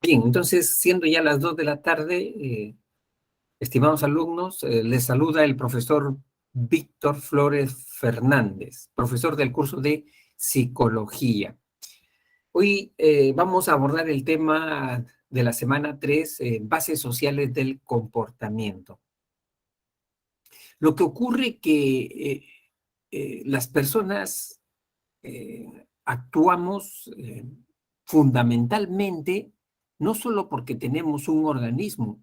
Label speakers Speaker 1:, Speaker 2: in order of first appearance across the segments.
Speaker 1: Bien, entonces, siendo ya las 2 de la tarde, estimados alumnos, les saluda el profesor Víctor Flores Fernández, profesor del curso de Psicología. Hoy vamos a abordar el tema de la semana 3, bases sociales del comportamiento. Lo que ocurre que las personas actuamos fundamentalmente no solo porque tenemos un organismo,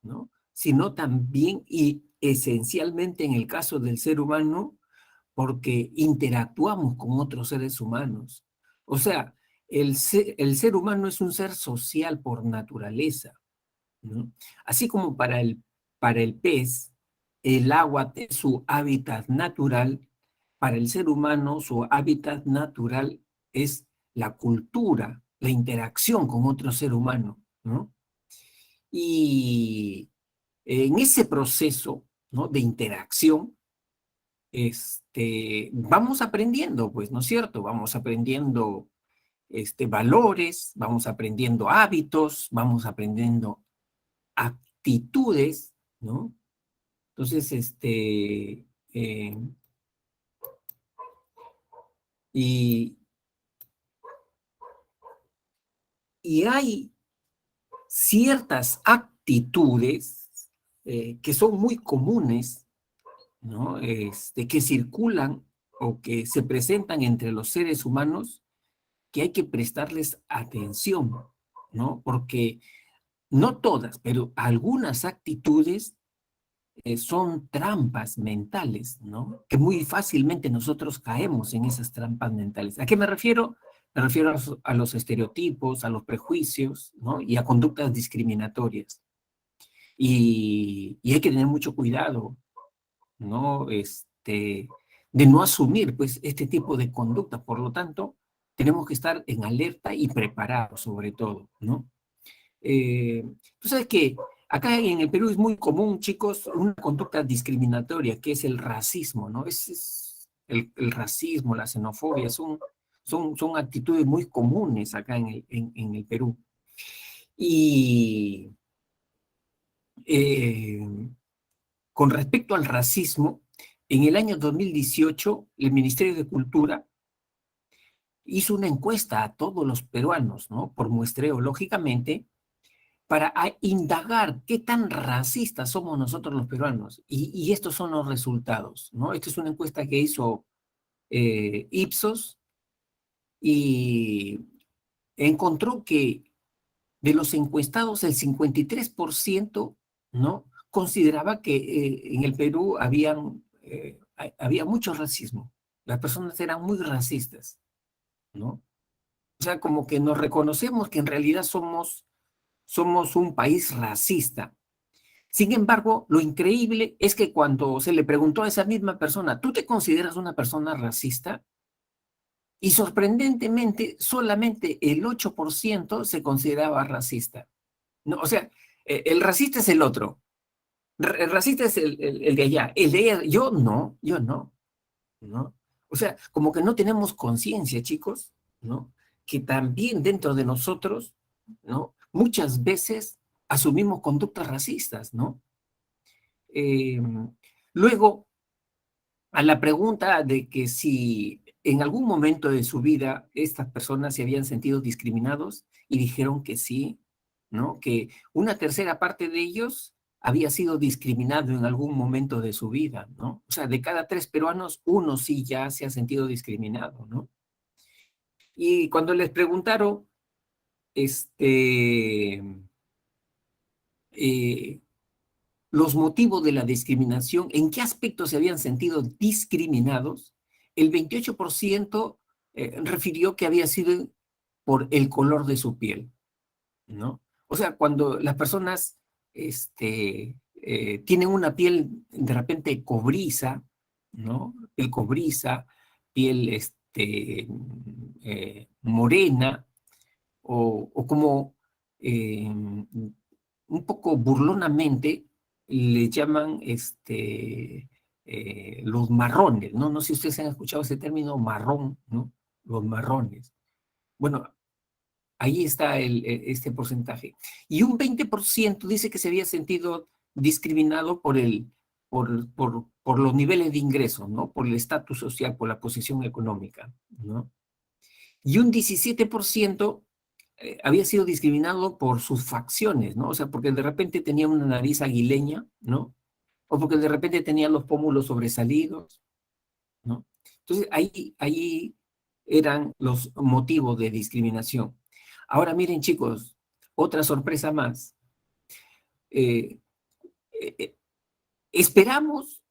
Speaker 1: ¿no? Sino también y esencialmente en el caso del ser humano, porque interactuamos con otros seres humanos. O sea, el ser humano es un ser social por naturaleza, ¿no? Así como para el pez, el agua es su hábitat natural, para el ser humano su hábitat natural es la cultura, la interacción con otro ser humano, ¿no? Y en ese proceso, ¿no?, de interacción, vamos aprendiendo, pues, ¿no es cierto? Vamos aprendiendo valores, vamos aprendiendo hábitos, vamos aprendiendo actitudes, ¿no? Entonces, y, y hay ciertas actitudes que son muy comunes, ¿no? Que circulan o que se presentan entre los seres humanos, que hay que prestarles atención, ¿no? Porque no todas, pero algunas actitudes son trampas mentales, ¿no? Que muy fácilmente nosotros caemos en esas trampas mentales. ¿A qué me refiero? Me refiero a los estereotipos, a los prejuicios, ¿no? Y a conductas discriminatorias. Y hay que tener mucho cuidado, ¿no? De no asumir, pues, este tipo de conducta. Por lo tanto, tenemos que estar en alerta y preparados, sobre todo, ¿no? Tú sabes que acá en el Perú es muy común, chicos, una conducta discriminatoria, que es el racismo, ¿no? El racismo, la xenofobia, son actitudes muy comunes acá en el Perú. Y eh, con respecto al racismo, en el año 2018, el Ministerio de Cultura hizo una encuesta a todos los peruanos, ¿no? Por muestreo, lógicamente, para indagar qué tan racistas somos nosotros los peruanos. Y estos son los resultados, ¿no? Esta es una encuesta que hizo Ipsos y encontró que de los encuestados el 53%, ¿no?, consideraba que en el Perú había mucho racismo. Las personas eran muy racistas, ¿no? O sea, como que nos reconocemos que en realidad somos un país racista. Sin embargo, lo increíble es que cuando se le preguntó a esa misma persona, ¿tú te consideras una persona racista? Y sorprendentemente, solamente el 8% se consideraba racista. No, o sea, el racista es el otro. El racista es el de allá. El de ella, yo no, ¿no? O sea, como que no tenemos conciencia, chicos, ¿no? Que también dentro de nosotros, ¿no?, muchas veces asumimos conductas racistas, ¿no? Eh, Luego, a la pregunta de que si en algún momento de su vida estas personas se habían sentido discriminados, y dijeron que sí, ¿no? Que una tercera parte de ellos había sido discriminado en algún momento de su vida, ¿no? O sea, de cada 3 peruanos, uno sí ya se ha sentido discriminado, ¿no? Y cuando les preguntaron, este, eh, los motivos de la discriminación, en qué aspectos se habían sentido discriminados, el 28% refirió que había sido por el color de su piel, ¿no? O sea, cuando las personas tienen una piel de repente cobriza, ¿no? Piel cobriza, piel morena, o como un poco burlonamente le llaman los marrones, ¿no? No sé si ustedes han escuchado ese término marrón, ¿no? Los marrones. Bueno, Ahí está este porcentaje. Y un 20% dice que se había sentido discriminado por los niveles de ingreso, ¿no? Por el estatus social, por la posición económica, ¿no? Y un 17% había sido discriminado por sus facciones, ¿no? O sea, porque de repente tenía una nariz aguileña, ¿no? O porque de repente tenía los pómulos sobresalidos, ¿no? Entonces, ahí eran los motivos de discriminación. Ahora miren, chicos, otra sorpresa más. Eh, eh, esperamos,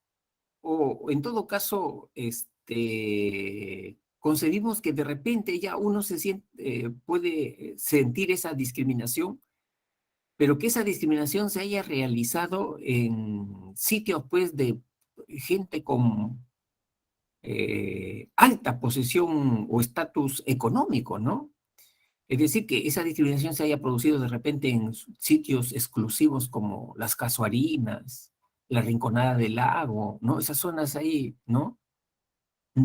Speaker 1: o en todo caso, concebimos que de repente ya uno puede sentir esa discriminación, pero que esa discriminación se haya realizado en sitios, pues, de gente con alta posición o estatus económico, ¿no? Es decir, que esa discriminación se haya producido de repente en sitios exclusivos como las Casuarinas, la Rinconada del Lago, ¿no? Esas zonas ahí, ¿no?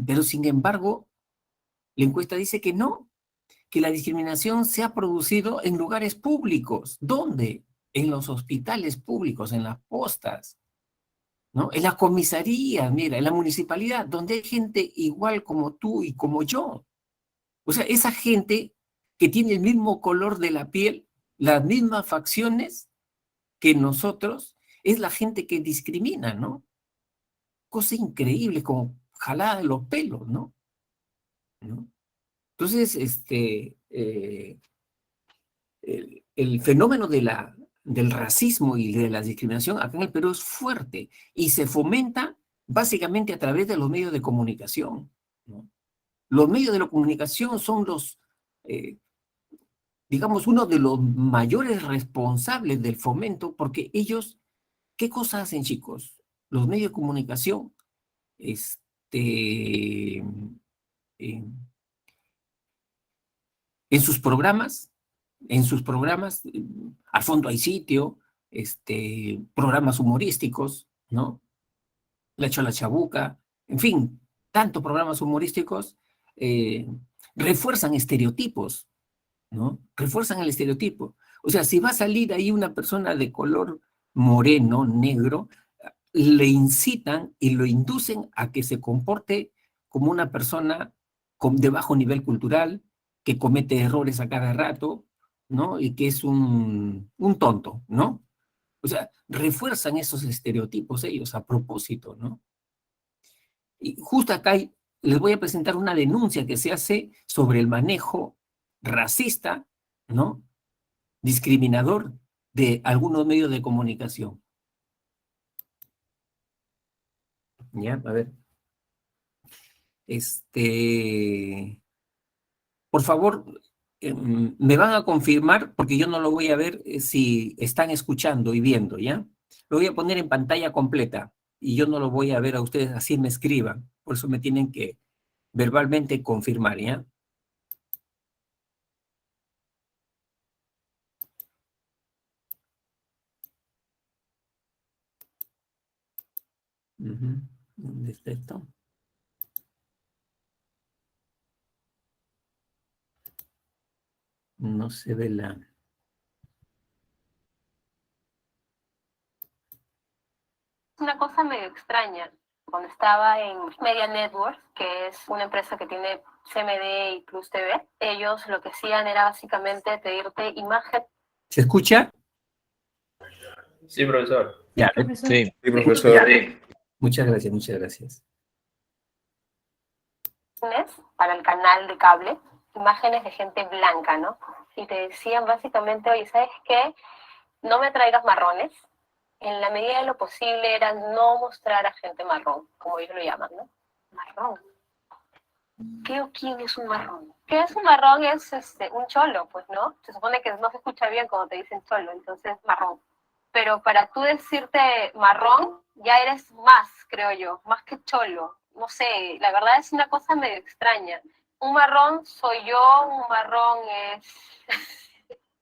Speaker 1: Pero sin embargo, la encuesta dice que no, que la discriminación se ha producido en lugares públicos. ¿Dónde? En los hospitales públicos, en las postas, ¿no? En las comisarías, mira, en la municipalidad, donde hay gente igual como tú y como yo. O sea, esa gente que tiene el mismo color de la piel, las mismas facciones que nosotros, es la gente que discrimina, ¿no? Cosa increíble, como jalada de los pelos, ¿no? ¿No? Entonces, el fenómeno del racismo y de la discriminación acá en el Perú es fuerte y se fomenta básicamente a través de los medios de comunicación, ¿no? Los medios de la comunicación son eh, digamos, uno de los mayores responsables del fomento, porque ellos, ¿qué cosas hacen, chicos? Los medios de comunicación, este, en, en sus programas, al fondo hay sitio, programas humorísticos, ¿no? La Chola Chabuca, en fin, tantos programas humorísticos eh, refuerzan estereotipos, ¿no? Refuerzan el estereotipo. O sea, si va a salir ahí una persona de color moreno, negro, le incitan y lo inducen a que se comporte como una persona de bajo nivel cultural, que comete errores a cada rato, ¿no? Y que es un tonto, ¿no? O sea, refuerzan esos estereotipos ellos a propósito, ¿no? Y justo acá les voy a presentar una denuncia que se hace sobre el manejo racista, ¿no? Discriminador de algunos medios de comunicación. Ya, a ver. Por favor, me van a confirmar, porque yo no lo voy a ver si están escuchando y viendo, ¿ya? Lo voy a poner en pantalla completa y yo no lo voy a ver a ustedes así me escriban. Por eso me tienen que verbalmente confirmar, ¿ya? ¿Dónde está esto? No se ve la...
Speaker 2: Una cosa medio extraña. Cuando estaba en Media Network, que es una empresa que tiene CMD y Plus TV, ellos lo que hacían era básicamente pedirte imagen.
Speaker 1: ¿Se escucha?
Speaker 3: Sí, profesor.
Speaker 1: Ya,
Speaker 3: Sí, profesor.
Speaker 1: muchas gracias, muchas gracias.
Speaker 2: Para el canal de cable, imágenes de gente blanca, ¿no? Y te decían básicamente, oye, ¿sabes qué? No me traigas marrones. En la medida de lo posible era no mostrar a gente marrón, como ellos lo llaman, ¿no? Marrón. ¿Qué o quién es un marrón? ¿Qué es un marrón? Es un cholo, pues, ¿no? Se supone que no se escucha bien cuando te dicen cholo, entonces marrón. Pero para tú decirte marrón, ya eres más, creo yo, más que cholo. No sé, la verdad es una cosa medio extraña. Un marrón soy yo, un marrón es...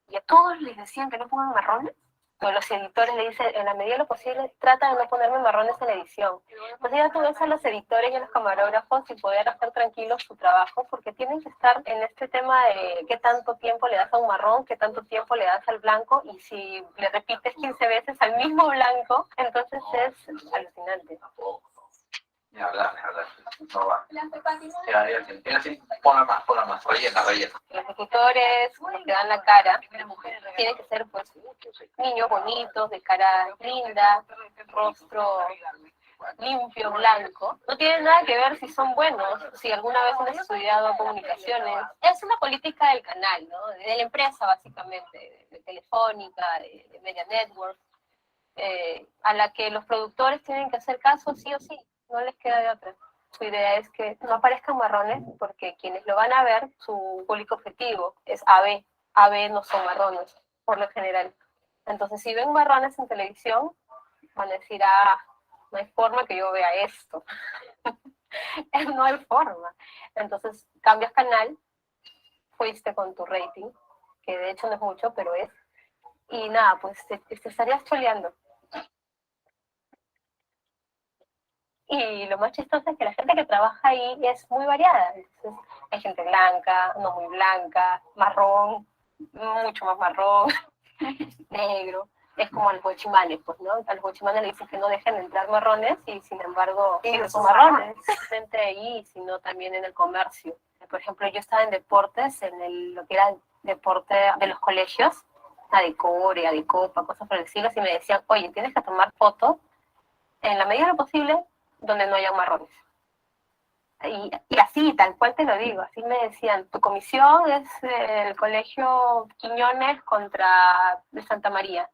Speaker 2: ¿Y a todos les decían que no pongan marrones? o los editores le dicen, en la medida de lo posible, trata de no ponerme marrones en la edición. Pues ya tú ves a los editores y a los camarógrafos y poder hacer tranquilos su trabajo, porque tienen que estar en este tema de qué tanto tiempo le das a un marrón, qué tanto tiempo le das al blanco, y si le repites 15 veces al mismo blanco, entonces es alucinante.
Speaker 4: Ni hablar, ni hablar. No va. Ya, sí. Ponla más, rellena.
Speaker 2: Los ejecutores, los que dan la cara, tienen que ser pues niños bonitos, de cara linda, rostro limpio, blanco. No tiene nada que ver si son buenos, si alguna vez han estudiado comunicaciones. Es una política del canal, ¿no? De la empresa básicamente, de Telefónica, de Media Network, a la que los productores tienen que hacer caso sí o sí, no les queda de otra. Su idea es que no aparezcan marrones porque quienes lo van a ver, su público objetivo es AB. AB no son marrones, por lo general. Entonces, si ven marrones en televisión, van a decir, no hay forma que yo vea esto. No hay forma. Entonces, cambias canal, fuiste con tu rating, que de hecho no es mucho, pero es. Y nada, pues te estarías choleando. Y lo más chistoso es que la gente que trabaja ahí es muy variada. Entonces, hay gente blanca, no muy blanca, marrón, mucho más marrón, negro. Es como a los guachimanes, pues, ¿no? A los guachimanes le dicen que no dejen entrar marrones y, sin embargo, ellos son marrones. No solamente ahí, sino también en el comercio. Por ejemplo, yo estaba en deportes, lo que era deporte de los colegios, de core, de copa, cosas por el estilo, y me decían, oye, tienes que tomar fotos en la medida de lo posible donde no haya marrones. Y así, tal cual te lo digo, así me decían, tu comisión es el colegio Quiñones contra de Santa María,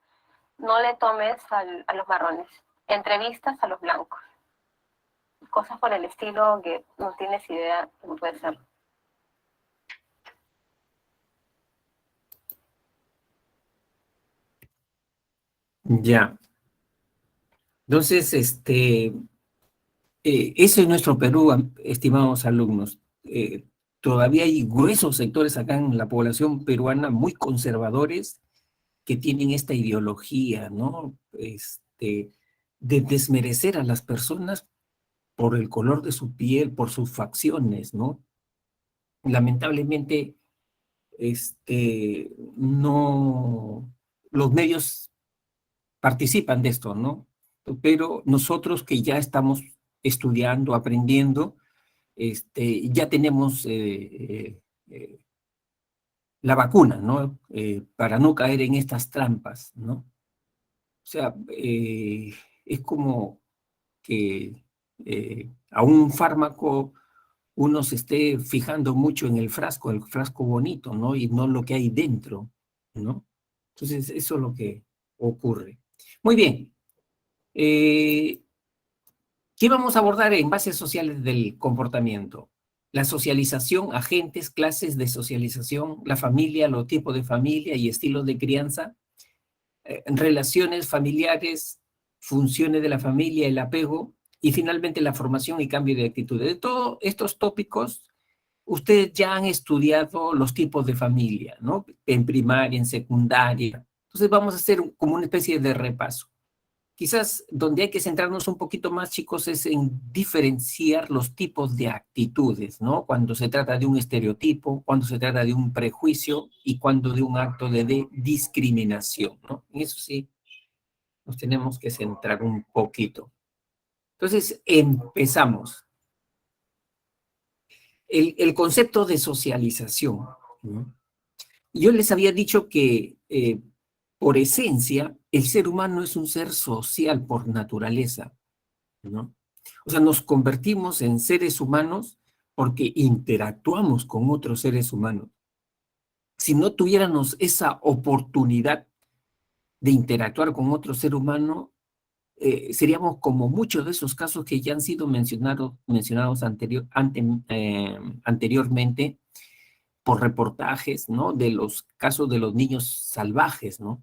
Speaker 2: no le tomes a los marrones, entrevistas a los blancos, cosas por el estilo que no tienes idea cómo puede ser.
Speaker 1: Ya. Entonces, eso es nuestro Perú, estimados alumnos. Todavía hay gruesos sectores acá en la población peruana muy conservadores que tienen esta ideología, ¿no? De desmerecer a las personas por el color de su piel, por sus facciones, ¿no? Lamentablemente, no, los medios participan de esto, ¿no? Pero nosotros que ya estamos estudiando, aprendiendo, ya tenemos la vacuna, ¿no? Para no caer en estas trampas, ¿no? O sea, es como que a un fármaco uno se esté fijando mucho en el frasco bonito, ¿no? Y no lo que hay dentro, ¿no? Entonces, eso es lo que ocurre. Muy bien. ¿Qué vamos a abordar en bases sociales del comportamiento? La socialización, agentes, clases de socialización, la familia, los tipos de familia y estilos de crianza, relaciones familiares, funciones de la familia, el apego y finalmente la formación y cambio de actitudes. De todos estos tópicos, ustedes ya han estudiado los tipos de familia, ¿no? En primaria, en secundaria. Entonces vamos a hacer como una especie de repaso. Quizás donde hay que centrarnos un poquito más, chicos, es en diferenciar los tipos de actitudes, ¿no? Cuando se trata de un estereotipo, cuando se trata de un prejuicio y cuando de un acto de discriminación, ¿no? En eso sí nos tenemos que centrar un poquito. Entonces, empezamos. El concepto de socialización, ¿no? Yo les había dicho que por esencia el ser humano es un ser social por naturaleza, ¿no? O sea, nos convertimos en seres humanos porque interactuamos con otros seres humanos. Si no tuviéramos esa oportunidad de interactuar con otro ser humano, seríamos como muchos de esos casos que ya han sido mencionados anteriormente por reportajes, ¿no? De los casos de los niños salvajes, ¿no?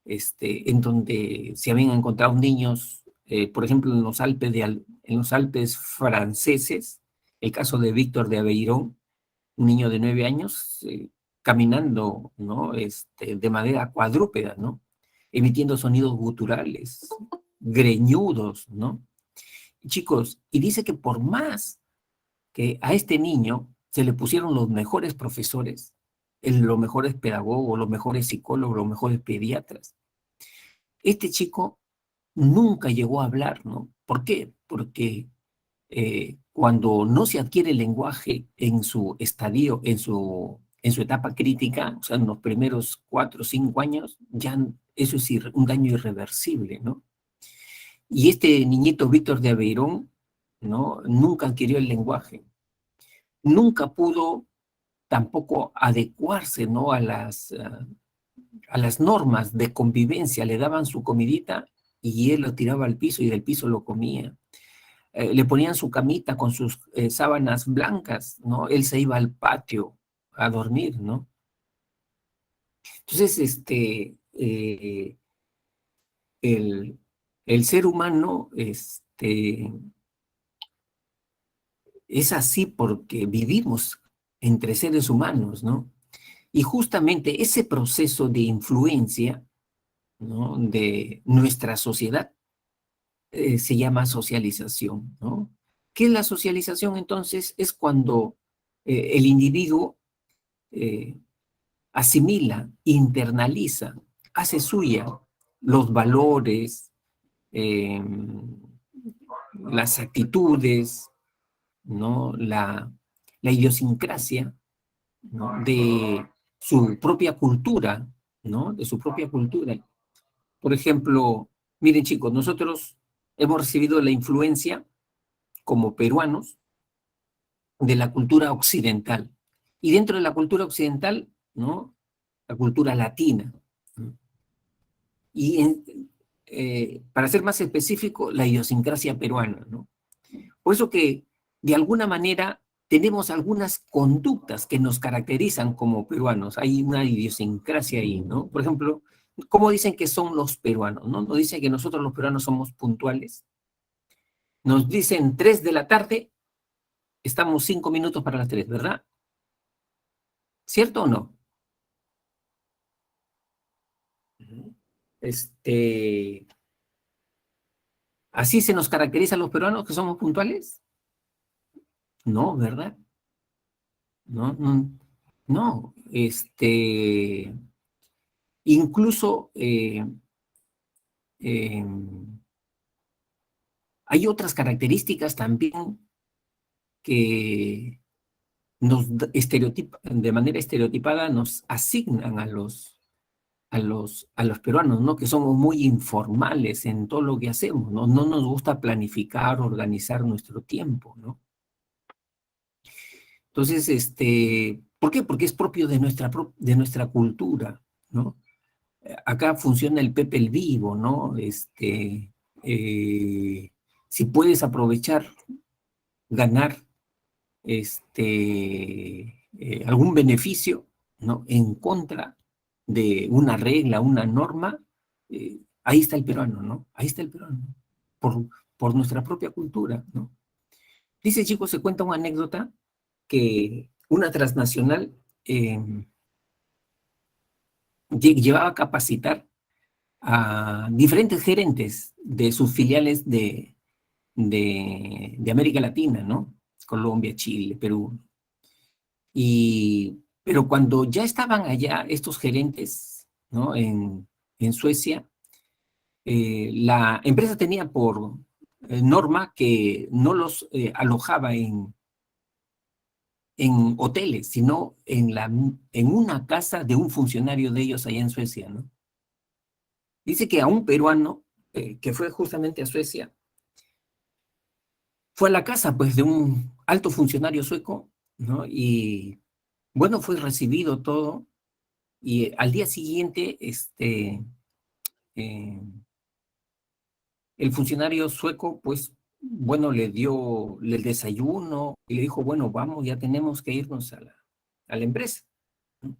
Speaker 1: En donde se habían encontrado niños, por ejemplo, en los Alpes franceses, el caso de Víctor de Aveyrón, un niño de 9 años, caminando, ¿no? De manera cuadrúpeda, ¿no? Emitiendo sonidos guturales, greñudos, ¿no? Chicos, y dice que por más que a este niño se le pusieron los mejores profesores, los mejores pedagogos, los mejores psicólogos, los mejores pediatras, este chico nunca llegó a hablar, ¿no? ¿Por qué? Porque cuando no se adquiere el lenguaje en su estadio, en su etapa crítica, o sea, en los primeros 4 o 5 años, ya eso es un daño irreversible, ¿no? Y este niñito Víctor de Aveirón, ¿no? Nunca adquirió el lenguaje, nunca pudo tampoco adecuarse, ¿no? A las normas de convivencia. Le daban su comidita y él lo tiraba al piso y del piso lo comía. Le ponían su camita con sus sábanas blancas, ¿no? Él se iba al patio a dormir, ¿no? Entonces, el ser humano, es así porque vivimos entre seres humanos, ¿no? Y justamente ese proceso de influencia, ¿no? De nuestra sociedad se llama socialización, ¿no? ¿Qué es la socialización entonces? Es cuando el individuo asimila, internaliza, hace suya los valores, eh, las actitudes, ¿no? La idiosincrasia, ¿no? De su propia cultura, ¿no? De su propia cultura. Por ejemplo, miren chicos, nosotros hemos recibido la influencia como peruanos de la cultura occidental. Y dentro de la cultura occidental, ¿no? La cultura latina, ¿no? Y para ser más específico, la idiosincrasia peruana, ¿no? Por eso que, de alguna manera, tenemos algunas conductas que nos caracterizan como peruanos. Hay una idiosincrasia ahí, ¿no? Por ejemplo, ¿cómo dicen que son los peruanos, no? Nos dicen que nosotros los peruanos somos puntuales. Nos dicen 3 de la tarde, estamos 5 minutos para las 3, ¿verdad? ¿Cierto o no? ¿Así se nos caracteriza a los peruanos que somos puntuales? No, ¿verdad? No, no, no. Incluso eh, hay otras características también que de manera estereotipada nos asignan a los peruanos, ¿no? Que somos muy informales en todo lo que hacemos, ¿no? No nos gusta planificar, organizar nuestro tiempo, ¿no? Entonces, ¿por qué? Porque es propio de nuestra cultura, ¿no? Acá funciona el Pepe el Vivo, ¿no? Si puedes aprovechar, ganar algún beneficio, ¿no? En contra de una regla, una norma, ahí está el peruano, ¿no? Ahí está el peruano, por nuestra propia cultura, ¿no? Dice, chicos, se cuenta una anécdota que una transnacional llevaba a capacitar a diferentes gerentes de sus filiales de América Latina, ¿no? Colombia, Chile, Perú. Pero cuando ya estaban allá estos gerentes, ¿no? En Suecia, la empresa tenía por norma que no los alojaba en hoteles, sino en una casa de un funcionario de ellos allá en Suecia, ¿no? Dice que a un peruano que fue justamente a Suecia, fue a la casa pues de un alto funcionario sueco, ¿no? Y bueno, fue recibido todo y al día siguiente eh, el funcionario sueco pues bueno le dio el desayuno y le dijo, bueno, vamos, ya tenemos que irnos a la empresa, ¿no?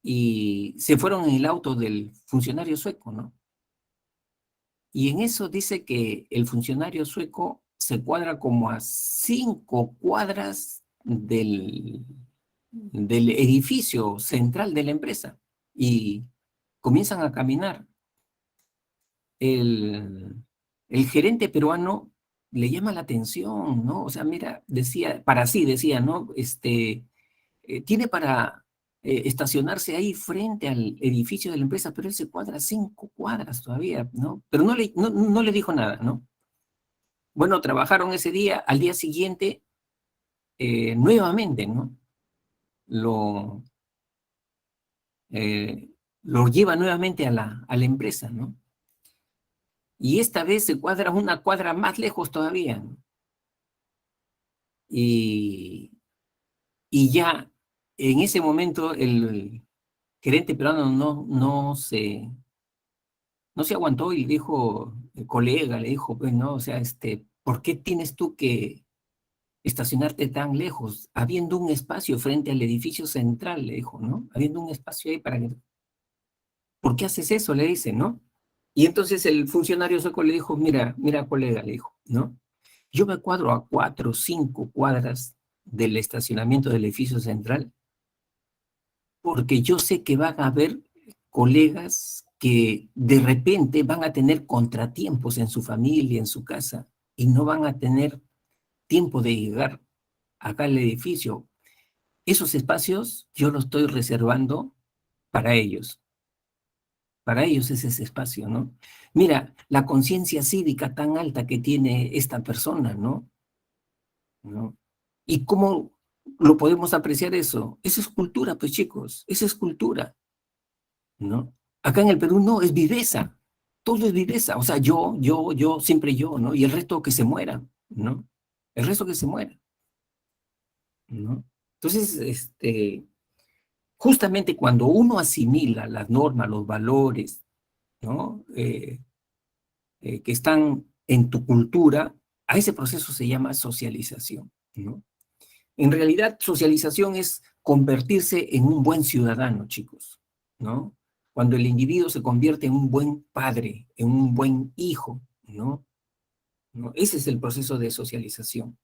Speaker 1: Y se fueron en el auto del funcionario sueco, ¿no? Y en eso dice que el funcionario sueco se cuadra como a 5 cuadras del edificio central de la empresa y comienzan a caminar. El gerente peruano le llama la atención, ¿no? O sea, mira, decía, para sí, decía, ¿no? Tiene para estacionarse ahí frente al edificio de la empresa, pero él se cuadra 5 cuadras todavía, ¿no? Pero no le dijo nada, ¿no? Bueno, trabajaron ese día, al día siguiente, nuevamente, ¿no? Lo, lo lleva nuevamente a la empresa, ¿no? Y esta vez se cuadra una cuadra más lejos todavía, ¿no? Y ya en ese momento el gerente peruano no se aguantó y le dijo, el colega, le dijo, pues no, o sea, ¿por qué tienes tú que estacionarte tan lejos, habiendo un espacio frente al edificio central? Le dijo, ¿no? Habiendo un espacio ahí para que... ¿Por qué haces eso? Le dice, ¿no? Y entonces el funcionario sueco le dijo, mira, colega, le dijo, ¿no? Yo me cuadro a 4 o 5 cuadras del estacionamiento del edificio central porque yo sé que van a haber colegas que de repente van a tener contratiempos en su familia, en su casa, y no van a tener tiempo de llegar acá al edificio. Esos espacios yo los estoy reservando para ellos. Para ellos es ese espacio, ¿no? Mira, la conciencia cívica tan alta que tiene esta persona, ¿no? ¿No? ¿Y cómo lo podemos apreciar eso? Eso es cultura, pues chicos, eso es cultura, ¿no? Acá en el Perú no, es viveza, todo es viveza, o sea, siempre yo, ¿no? Y el resto que se muera, ¿no? El resto que se muera, ¿no? Entonces, justamente cuando uno asimila las normas, los valores, ¿no? Que están en tu cultura, a ese proceso se llama socialización, ¿no? En realidad, socialización es convertirse en un buen ciudadano, chicos, ¿no? Cuando el individuo se convierte en un buen padre, en un buen hijo, ¿no? ¿No? Ese es el proceso de socialización.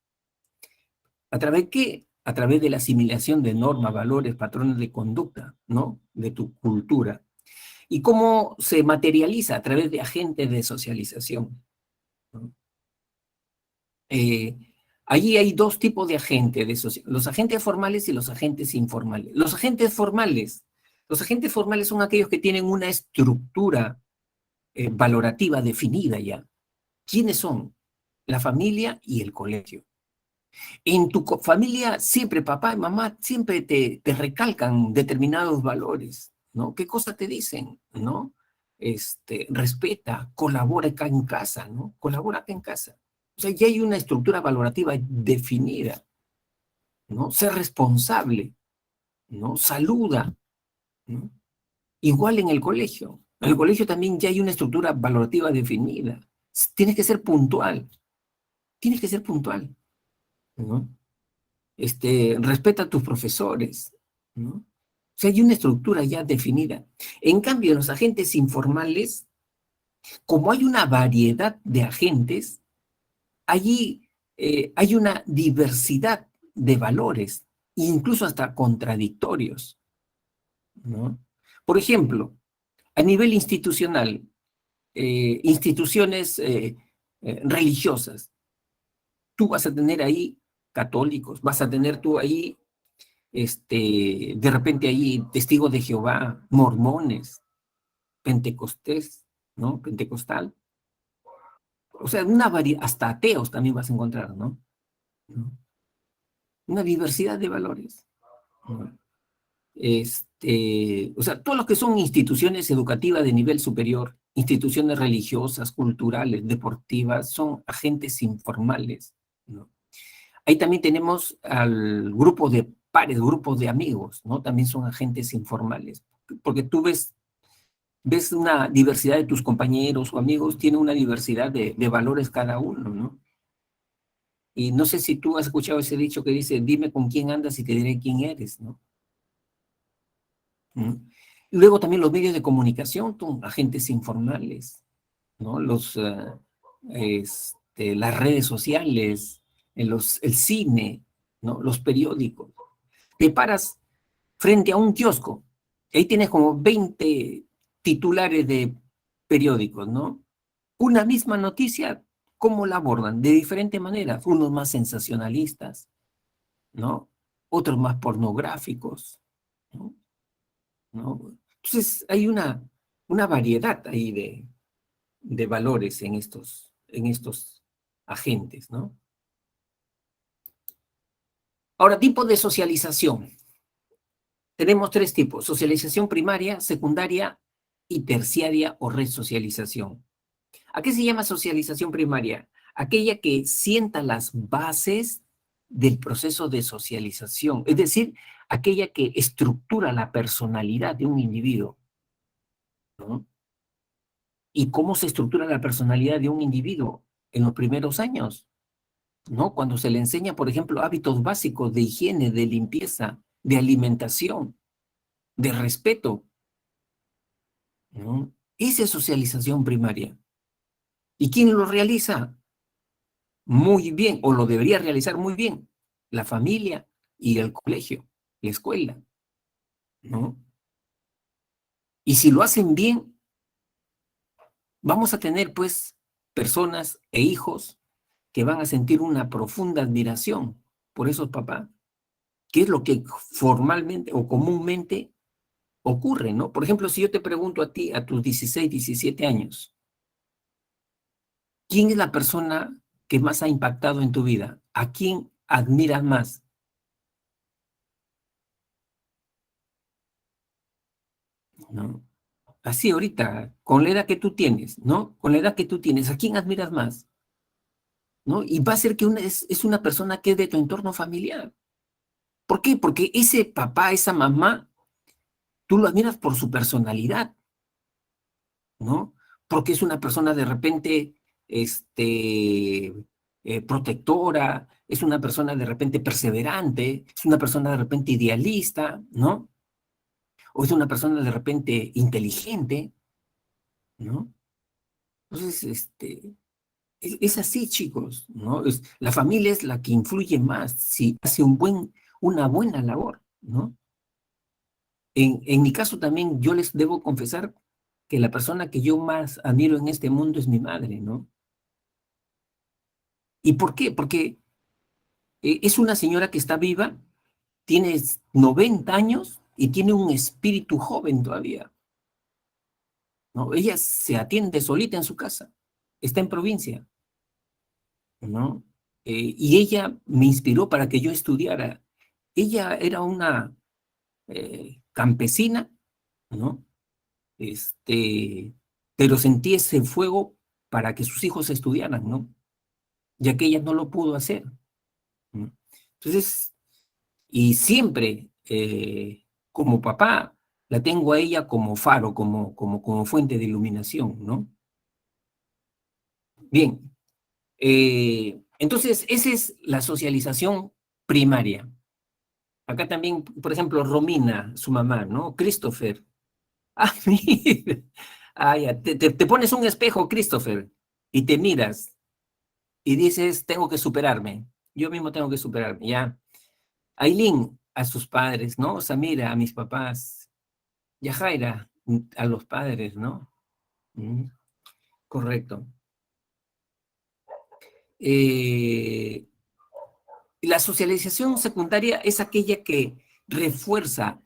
Speaker 1: ¿A través de qué? A través de la asimilación de normas, valores, patrones de conducta, ¿no? De tu cultura. ¿Y cómo se materializa? A través de agentes de socialización, ¿no? Allí hay dos tipos de agentes, los agentes formales y los agentes informales. Los agentes formales son aquellos que tienen una estructura valorativa definida ya. ¿Quiénes son? La familia y el colegio. En tu familia siempre papá y mamá siempre te recalcan determinados valores, ¿no? ¿Qué cosa te dicen, no? Respeta, colabora acá en casa, ¿no? Colabora acá en casa. O sea, ya hay una estructura valorativa definida, ¿no? Ser responsable, ¿no? Saluda, ¿no? Igual en el colegio. En el colegio también ya hay una estructura valorativa definida. Tienes que ser puntual. Tienes que ser puntual, ¿no? Respeta a tus profesores, ¿no? O sea, hay una estructura ya definida. En cambio, en los agentes informales, como hay una variedad de agentes, allí hay una diversidad de valores, incluso hasta contradictorios, ¿no? Por ejemplo, a nivel institucional, instituciones religiosas, tú vas a tener ahí católicos, vas a tener tú ahí, de repente ahí testigos de Jehová, mormones, pentecostés, ¿no? Pentecostal. O sea, hasta ateos también vas a encontrar, ¿no? Una diversidad de valores, ¿no? O sea, todo lo que son instituciones educativas de nivel superior, instituciones religiosas, culturales, deportivas, son agentes informales, ¿no? Ahí también tenemos al grupo de pares, grupos de amigos, ¿no? También son agentes informales, porque tú ves una diversidad de tus compañeros o amigos, tiene una diversidad de valores cada uno, ¿no? Y no sé si tú has escuchado ese dicho que dice, dime con quién andas y te diré quién eres, ¿no? ¿Mm? Luego también los medios de comunicación son agentes informales, ¿no? Las redes sociales, el cine, ¿no? Los periódicos. te paras frente a un kiosco, ahí tienes como 20 titulares de periódicos, ¿no? Una misma noticia, ¿cómo la abordan? De diferente manera, unos más sensacionalistas, ¿no? Otros más pornográficos, ¿no? ¿No? Entonces hay una variedad ahí de valores en estos agentes, ¿no? Ahora, tipos de socialización. Tenemos 3 tipos: socialización primaria, secundaria y terciaria o resocialización. ¿A qué se llama socialización primaria? Aquella que sienta las bases del proceso de socialización, es decir, aquella que estructura la personalidad de un individuo, ¿no? ¿Y cómo se estructura la personalidad de un individuo? En los primeros años, ¿no? Cuando se le enseña, por ejemplo, hábitos básicos de higiene, de limpieza, de alimentación, de respeto, ¿no? Esa es socialización primaria. ¿Y quién lo realiza? Muy bien, o lo debería realizar muy bien, la familia y el colegio, la escuela, ¿no? Y si lo hacen bien, vamos a tener, pues, personas e hijos que van a sentir una profunda admiración por esos papás, que es lo que formalmente o comúnmente ocurre, ¿no? Por ejemplo, si yo te pregunto a ti, a tus 16, 17 años, ¿quién es la persona que más ha impactado en tu vida? ¿A quién admiras más? ¿No? Así ahorita, con la edad que tú tienes, ¿no? Con la edad que tú tienes, ¿a quién admiras más? ¿No? Y va a ser que es una persona que es de tu entorno familiar. ¿Por qué? Porque ese papá, esa mamá, tú lo admiras por su personalidad, ¿no? Porque es una persona de repente, protectora, es una persona de repente perseverante, es una persona de repente idealista, ¿no? O es una persona de repente inteligente, ¿no? Entonces, es así, chicos, ¿no? La familia es la que influye más si hace una buena labor, ¿no? En mi caso también, yo les debo confesar que la persona que yo más admiro en este mundo es mi madre, ¿no? ¿Y por qué? Porque es una señora que está viva, tiene 90 años y tiene un espíritu joven todavía, ¿no? Ella se atiende solita en su casa, está en provincia, ¿no? Y ella me inspiró para que yo estudiara. Ella era una campesina, ¿no? Este, pero sentí ese fuego para que sus hijos estudiaran, ¿no? Ya que ella no lo pudo hacer, ¿no? Entonces, y siempre, como papá, la tengo a ella como faro, como fuente de iluminación, ¿no? Bien, entonces, esa es la socialización primaria. Acá también, por ejemplo, Romina, su mamá, ¿no? Christopher. Ah, mira. Ah, ya. Te pones un espejo, Christopher, y te miras y dices, tengo que superarme. Yo mismo tengo que superarme, ¿ya? Aileen, a sus padres, ¿no? Samira, a mis papás. Yajaira, a los padres, ¿no? Mm, correcto. Eh, la socialización secundaria es aquella que refuerza,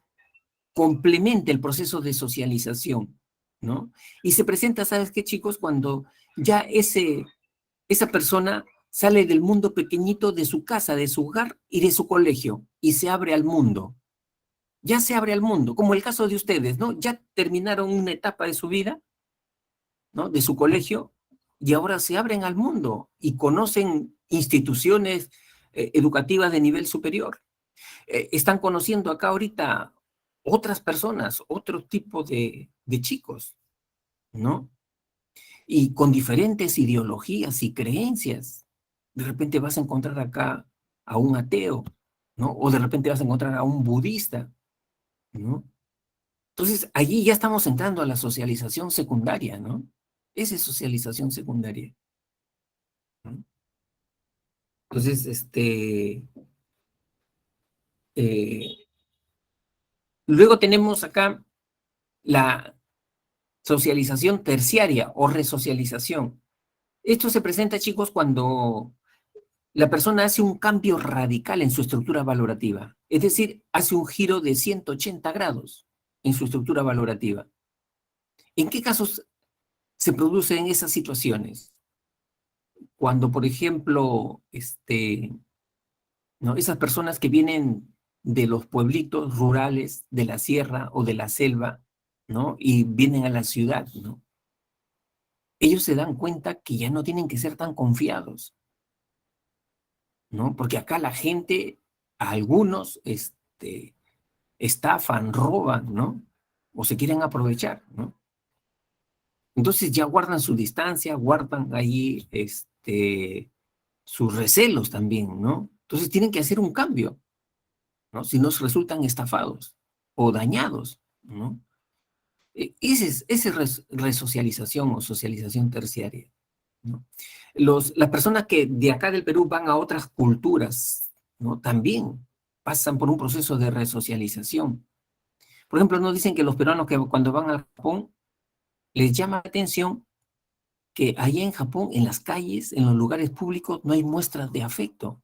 Speaker 1: complementa el proceso de socialización, ¿no? Y se presenta, ¿sabes qué, chicos? Cuando ya esa persona sale del mundo pequeñito de su casa, de su hogar y de su colegio y se abre al mundo. Ya se abre al mundo, como el caso de ustedes, ¿no? Ya terminaron una etapa de su vida, ¿no? De su colegio y ahora se abren al mundo y conocen instituciones educativas de nivel superior. Están conociendo acá ahorita otras personas, otro tipo de chicos, ¿no? Y con diferentes ideologías y creencias. De repente vas a encontrar acá a un ateo, ¿no? O de repente vas a encontrar a un budista, ¿no? Entonces, allí ya estamos entrando a la socialización secundaria, ¿no? Esa es socialización secundaria, ¿no? Entonces, eh, Luego tenemos acá la socialización terciaria o resocialización. Esto se presenta, chicos, cuando la persona hace un cambio radical en su estructura valorativa, es decir, hace un giro de 180 grados en su estructura valorativa. ¿En qué casos se producen esas situaciones? Cuando, por ejemplo, ¿no? Esas personas que vienen de los pueblitos rurales, de la sierra o de la selva, ¿no? Y vienen a la ciudad, ¿no? Ellos se dan cuenta que ya no tienen que ser tan confiados, ¿no? Porque acá la gente, algunos, estafan, roban, ¿no? O se quieren aprovechar, ¿no? Entonces ya guardan su distancia, guardan ahí, sus recelos también, ¿no? Entonces tienen que hacer un cambio, ¿no? Si no resultan estafados o dañados, ¿no? Esa es resocialización o socialización terciaria, ¿no? Las personas que de acá del Perú van a otras culturas, ¿no? También pasan por un proceso de resocialización. Por ejemplo, nos dicen que los peruanos que cuando van al Japón les llama la atención que allá en Japón, en las calles, en los lugares públicos, no hay muestras de afecto.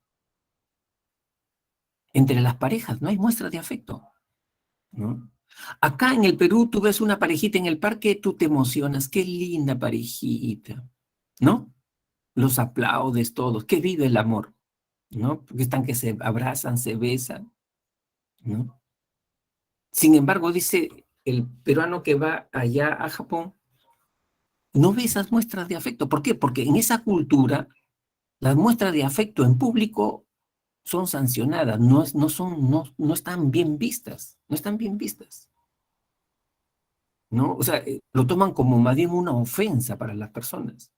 Speaker 1: Entre las parejas no hay muestras de afecto, ¿no? Acá en el Perú tú ves una parejita en el parque, tú te emocionas, qué linda parejita, ¿no? Los aplaudes todos, qué vive el amor, ¿no? Porque están que se abrazan, se besan, ¿no? Sin embargo, dice el peruano que va allá a Japón, no ve esas muestras de afecto. ¿Por qué? Porque en esa cultura las muestras de afecto en público son sancionadas, no están bien vistas, no están bien vistas, ¿no? O sea, lo toman como más bien una ofensa para las personas,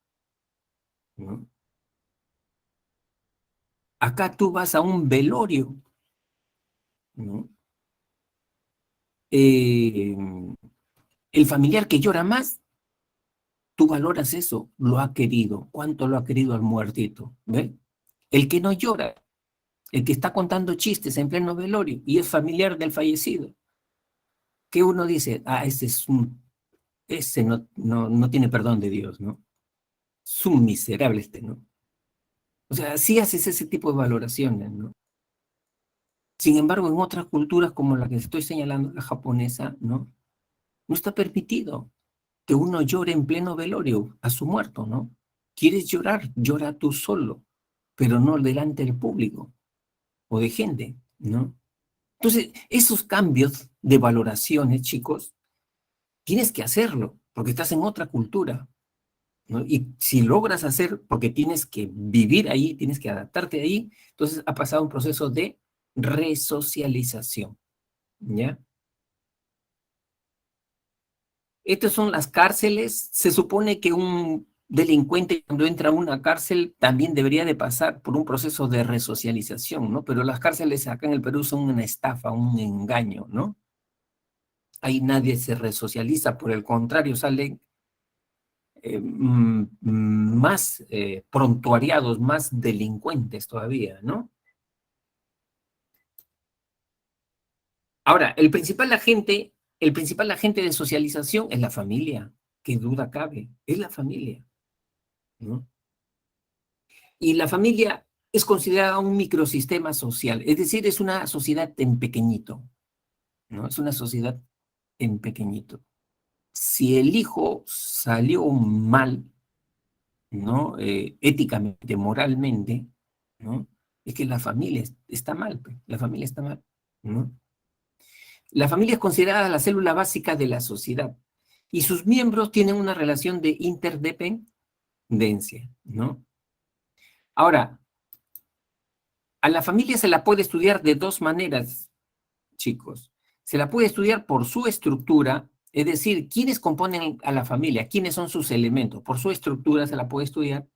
Speaker 1: ¿no? Acá tú vas a un velorio, ¿no? El familiar que llora más, tú valoras eso, lo ha querido, cuánto lo ha querido al muertito, ¿ves? El que no llora, el que está contando chistes en pleno velorio y es familiar del fallecido, que uno dice, ese no tiene perdón de Dios, ¿no? Es un miserable ¿no? O sea, sí haces ese tipo de valoraciones, ¿no? Sin embargo, en otras culturas como la que estoy señalando, la japonesa, ¿no? No está permitido que uno llore en pleno velorio a su muerto, ¿no? ¿Quieres llorar? Llora tú solo, pero no delante del público o de gente, ¿no? Entonces, esos cambios de valoraciones, chicos, tienes que hacerlo, porque estás en otra cultura, ¿no? Y si logras hacer, porque tienes que vivir ahí, tienes que adaptarte ahí, entonces ha pasado un proceso de resocialización, ¿ya? Estas son las cárceles. Se supone que un delincuente cuando entra a una cárcel también debería de pasar por un proceso de resocialización, ¿no? Pero las cárceles acá en el Perú son una estafa, un engaño, ¿no? Ahí nadie se resocializa, por el contrario, salen más prontuariados, más delincuentes todavía, ¿no? Ahora, el principal agente de socialización es la familia, qué duda cabe, es la familia, ¿no? Y la familia es considerada un microsistema social, es decir, es una sociedad en pequeñito, ¿no? Es una sociedad en pequeñito. Si el hijo salió mal, ¿no? Éticamente, moralmente, ¿no? Es que la familia está mal, pues, la familia está mal, ¿no? La familia es considerada la célula básica de la sociedad y sus miembros tienen una relación de interdependencia, ¿no? Ahora, a la familia se la puede estudiar de dos maneras, chicos. Se la puede estudiar por su estructura, es decir, quiénes componen a la familia, quiénes son sus elementos. Por su estructura se la puede estudiar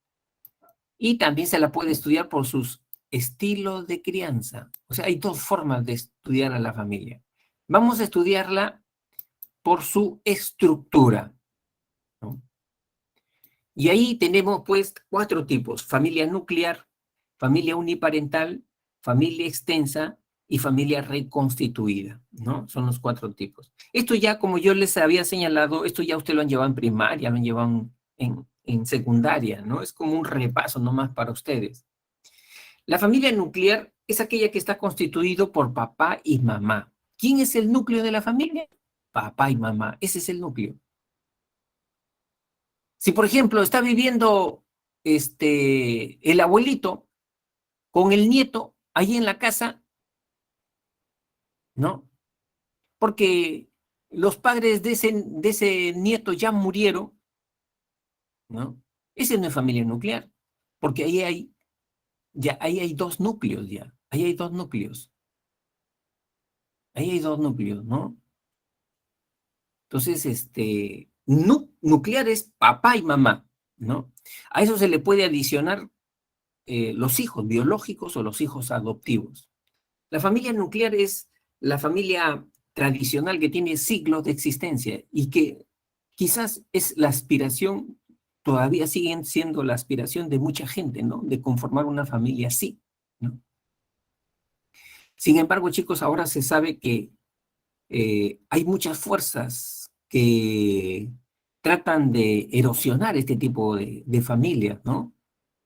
Speaker 1: y también se la puede estudiar por sus estilos de crianza. O sea, hay dos formas de estudiar a la familia. Vamos a estudiarla por su estructura, ¿no? Y ahí tenemos pues 4 tipos: familia nuclear, familia uniparental, familia extensa y familia reconstituida, ¿no? Son los 4 tipos. Esto ya, como yo les había señalado, esto ya usted lo han llevado en primaria, lo han llevado en secundaria, ¿no? Es como un repaso nomás para ustedes. La familia nuclear es aquella que está constituido por papá y mamá. ¿Quién es el núcleo de la familia? Papá y mamá, ese es el núcleo. Si, por ejemplo, está viviendo el abuelito con el nieto ahí en la casa, ¿no? Porque los padres de ese nieto ya murieron, ¿no? Ese no es familia nuclear, porque ahí hay 2 núcleos ya, ahí hay 2 núcleos, ahí hay 2 núcleos, ¿no? Entonces, nuclear es papá y mamá, ¿no? A eso se le puede adicionar los hijos biológicos o los hijos adoptivos. La familia nuclear es la familia tradicional que tiene siglos de existencia y que quizás es la aspiración, todavía siguen siendo la aspiración de mucha gente, ¿no? De conformar una familia así, ¿no? Sin embargo, chicos, ahora se sabe que hay muchas fuerzas que tratan de erosionar este tipo de familias, ¿no?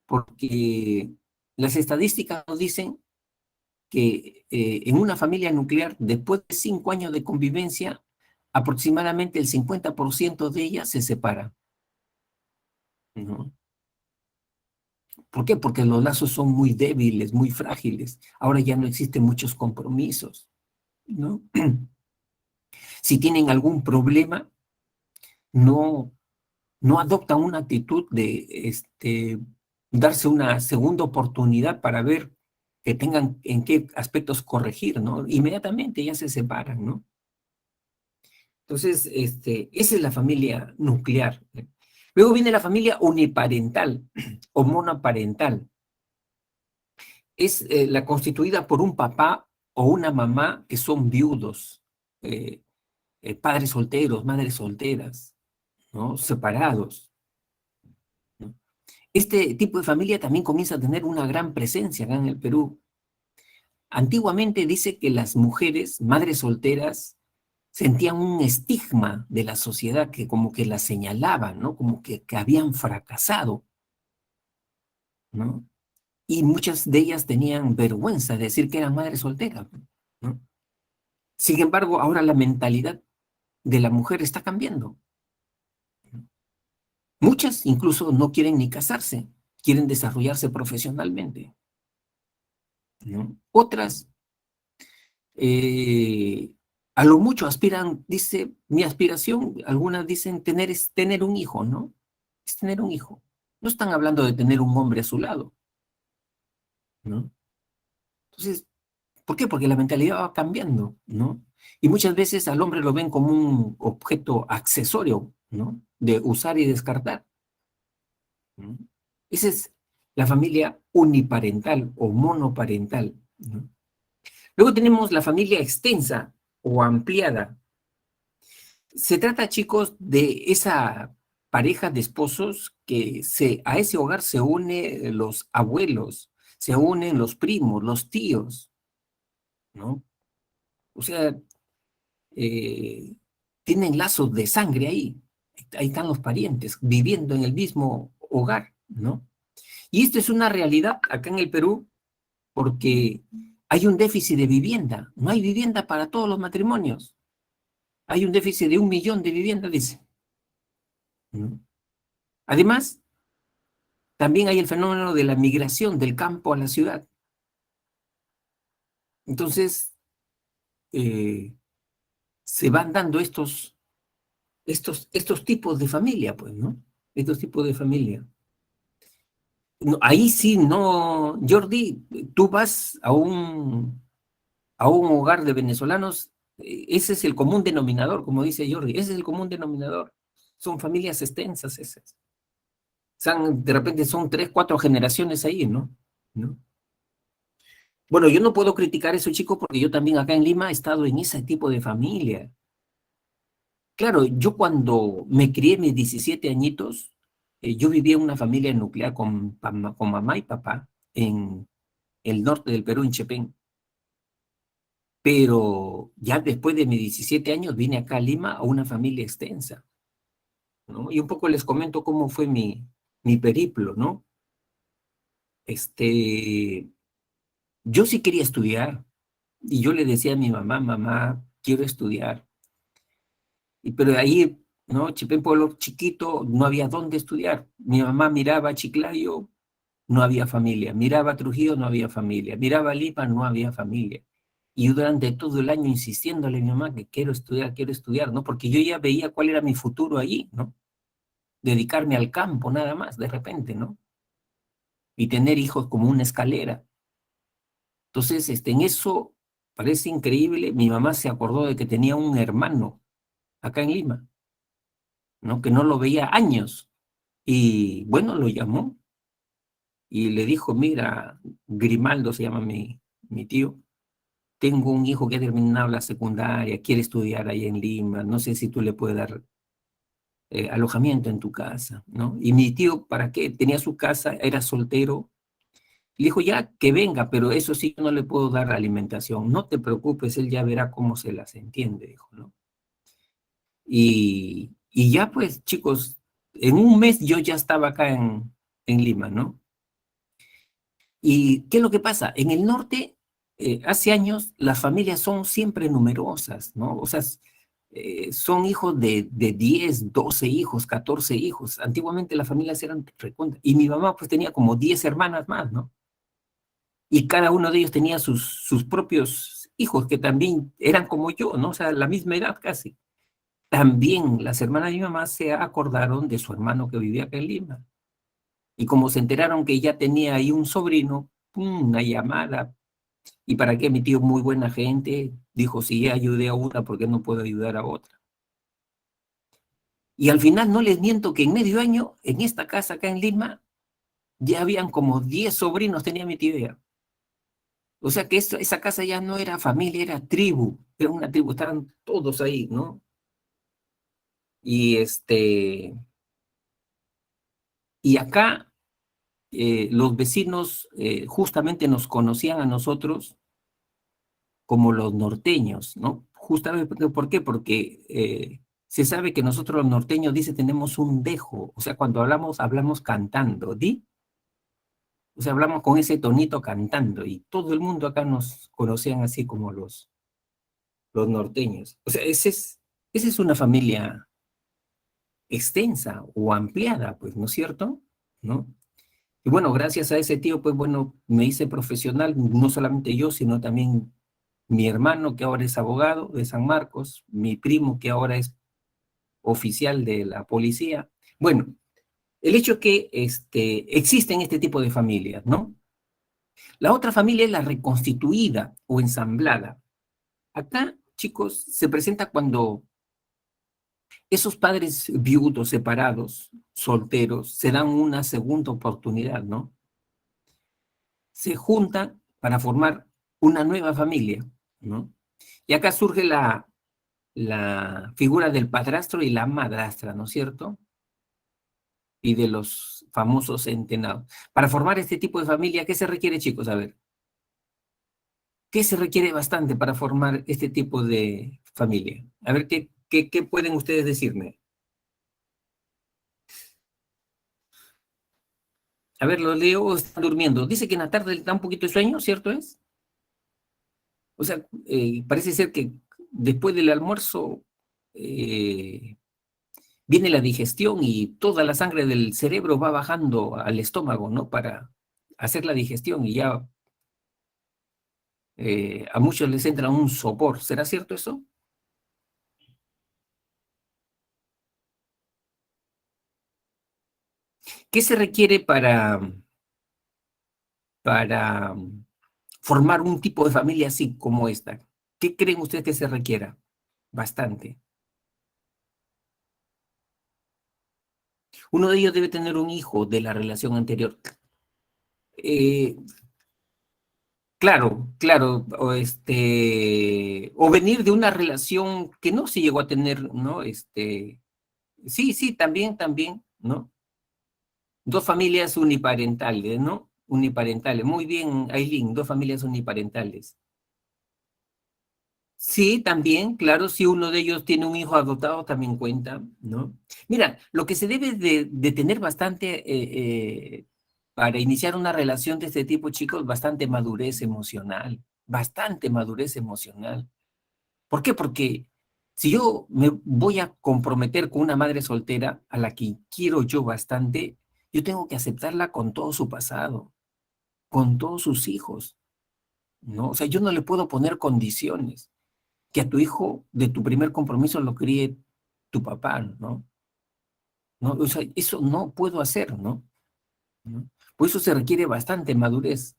Speaker 1: Porque las estadísticas nos dicen que en una familia nuclear, después de 5 años de convivencia, aproximadamente el 50% de ellas se separa, ¿no? ¿Por qué? Porque los lazos son muy débiles, muy frágiles. Ahora ya no existen muchos compromisos, ¿no? Si tienen algún problema, no, no adoptan una actitud de darse una segunda oportunidad para ver que tengan en qué aspectos corregir, ¿no? Inmediatamente ya se separan, ¿no? Entonces, esa es la familia nuclear. Luego viene la familia uniparental o monoparental. Es la constituida por un papá o una mamá que son viudos, padres solteros, madres solteras, ¿no? Separados, ¿no? Este tipo de familia también comienza a tener una gran presencia acá en el Perú. Antiguamente dice que las mujeres, madres solteras, sentían un estigma de la sociedad que como que las señalaban, ¿no? Como que habían fracasado, ¿no? Y muchas de ellas tenían vergüenza de decir que eran madres solteras, ¿no? Sin embargo, ahora la mentalidad de la mujer está cambiando. Muchas incluso no quieren ni casarse, quieren desarrollarse profesionalmente, ¿no? Otras, a lo mucho aspiran, dice, mi aspiración, algunas dicen es tener un hijo, ¿no? Es tener un hijo. No están hablando de tener un hombre a su lado, ¿no? Entonces, ¿por qué? Porque la mentalidad va cambiando, ¿no? Y muchas veces al hombre lo ven como un objeto accesorio, ¿no? De usar y descartar, ¿no? Esa es la familia uniparental o monoparental, ¿no? Luego tenemos la familia extensa o ampliada. Se trata, chicos, de esa pareja de esposos que a ese hogar se unen los abuelos, se unen los primos, los tíos, ¿no? O sea, eh, tienen lazos de sangre ahí. Ahí están los parientes viviendo en el mismo hogar, ¿no? Y esto es una realidad acá en el Perú porque hay un déficit de vivienda. No hay vivienda para todos los matrimonios. Hay un déficit de 1 millón de viviendas, dice, ¿no? Además, también hay el fenómeno de la migración del campo a la ciudad. Entonces, se van dando estos tipos de familia, pues, ¿no? Estos tipos de familia. No, ahí sí, no, Jordi, tú vas a un hogar de venezolanos, ese es el común denominador, como dice Jordi, ese es el común denominador. Son familias extensas esas. De repente son 3, 4 generaciones ahí, ¿no? ¿No? Bueno, yo no puedo criticar eso, chicos, porque yo también acá en Lima he estado en ese tipo de familia. Claro, yo cuando me crié mis 17 añitos, yo vivía en una familia nuclear con mamá y papá en el norte del Perú, en Chepén. Pero ya después de mis 17 años vine acá a Lima a una familia extensa, ¿no? Y un poco les comento cómo fue mi periplo, ¿no? Yo sí quería estudiar, y yo le decía a mi mamá, mamá, quiero estudiar. Pero ahí, ¿no? Chipé, pueblo chiquito, no había dónde estudiar. Mi mamá miraba a Chiclayo, no había familia. Miraba a Trujillo, no había familia. Miraba a Lima, no había familia. Y yo durante todo el año insistiéndole a mi mamá que quiero estudiar, ¿no? Porque yo ya veía cuál era mi futuro allí, ¿no? Dedicarme al campo nada más, de repente, ¿no? Y tener hijos como una escalera. Entonces, en eso parece increíble, mi mamá se acordó de que tenía un hermano acá en Lima, ¿no? Que no lo veía años. Y bueno, lo llamó y le dijo, mira, Grimaldo se llama mi tío, tengo un hijo que ha terminado la secundaria, quiere estudiar ahí en Lima, no sé si tú le puedes dar alojamiento en tu casa, ¿no? Y mi tío, ¿para qué? Tenía su casa, era soltero. Le dijo, ya, que venga, pero eso sí, yo no le puedo dar alimentación. No te preocupes, él ya verá cómo se las entiende, dijo, ¿no? Y ya pues, chicos, en un mes yo ya estaba acá en Lima, ¿no? ¿Y qué es lo que pasa? En el norte, hace años, las familias son siempre numerosas, ¿no? O sea, son hijos de 10, 12 hijos, 14 hijos. Antiguamente las familias eran recontra. Y mi mamá pues tenía como 10 hermanas más, ¿no? Y cada uno de ellos tenía sus propios hijos, que también eran como yo, ¿no? O sea, la misma edad casi. También las hermanas de mi mamá se acordaron de su hermano que vivía acá en Lima. Y como se enteraron que ella tenía ahí un sobrino, ¡pum!, una llamada. ¿Y para qué? Mi tío, muy buena gente, dijo, si ya ayudé a una, ¿por qué no puedo ayudar a otra? Y al final no les miento que en medio año, en esta casa acá en Lima, ya habían como 10 sobrinos, tenía mi tío ya. O sea que esa casa ya no era familia, era una tribu, estaban todos ahí, ¿no? Y y acá los vecinos justamente nos conocían a nosotros como los norteños, ¿no? Justamente, ¿por qué? Porque se sabe que nosotros los norteños, dice, tenemos un dejo, o sea, cuando hablamos cantando, ¿di? O sea, hablamos con ese tonito cantando, y todo el mundo acá nos conocían así como los norteños. O sea, esa es una familia extensa o ampliada, pues, ¿no es cierto? ¿No? Y bueno, gracias a ese tío, pues bueno, me hice profesional, no solamente yo, sino también mi hermano, que ahora es abogado de San Marcos, mi primo, que ahora es oficial de la policía. Bueno, el hecho es que existen este tipo de familias, ¿no? La otra familia es la reconstituida o ensamblada. Acá, chicos, se presenta cuando esos padres viudos, separados, solteros, se dan una segunda oportunidad, ¿no? Se juntan para formar una nueva familia, ¿no? Y acá surge la figura del padrastro y la madrastra, ¿no es cierto? Y de los famosos entenados. Para formar este tipo de familia, ¿qué se requiere, chicos? A ver, ¿qué se requiere bastante para formar este tipo de familia? A ver, ¿qué pueden ustedes decirme? A ver, los leo o están durmiendo. Dice que en la tarde les da un poquito de sueño, ¿cierto es? O sea, parece ser que después del almuerzo viene la digestión y toda la sangre del cerebro va bajando al estómago, ¿no? Para hacer la digestión y ya a muchos les entra un sopor. ¿Será cierto eso? ¿Qué se requiere para formar un tipo de familia así como esta? ¿Qué creen ustedes que se requiera? Bastante. Uno de ellos debe tener un hijo de la relación anterior. Eh, claro, claro, o venir de una relación que no se llegó a tener, ¿no? Sí, sí, también, ¿no? Dos familias uniparentales, ¿no? Uniparentales. Muy bien, Aileen, dos familias uniparentales. Sí, también, claro, si uno de ellos tiene un hijo adoptado, también cuenta, ¿no? Mira, lo que se debe de tener bastante, para iniciar una relación de este tipo, chicos, bastante madurez emocional, bastante madurez emocional. ¿Por qué? Porque si yo me voy a comprometer con una madre soltera a la que quiero yo bastante, yo tengo que aceptarla con todo su pasado, con todos sus hijos, ¿no? O sea, yo no le puedo poner condiciones que a tu hijo de tu primer compromiso lo críe tu papá, ¿no? ¿No? O sea, eso no puedo hacer, ¿no? ¿No? Por eso se requiere bastante madurez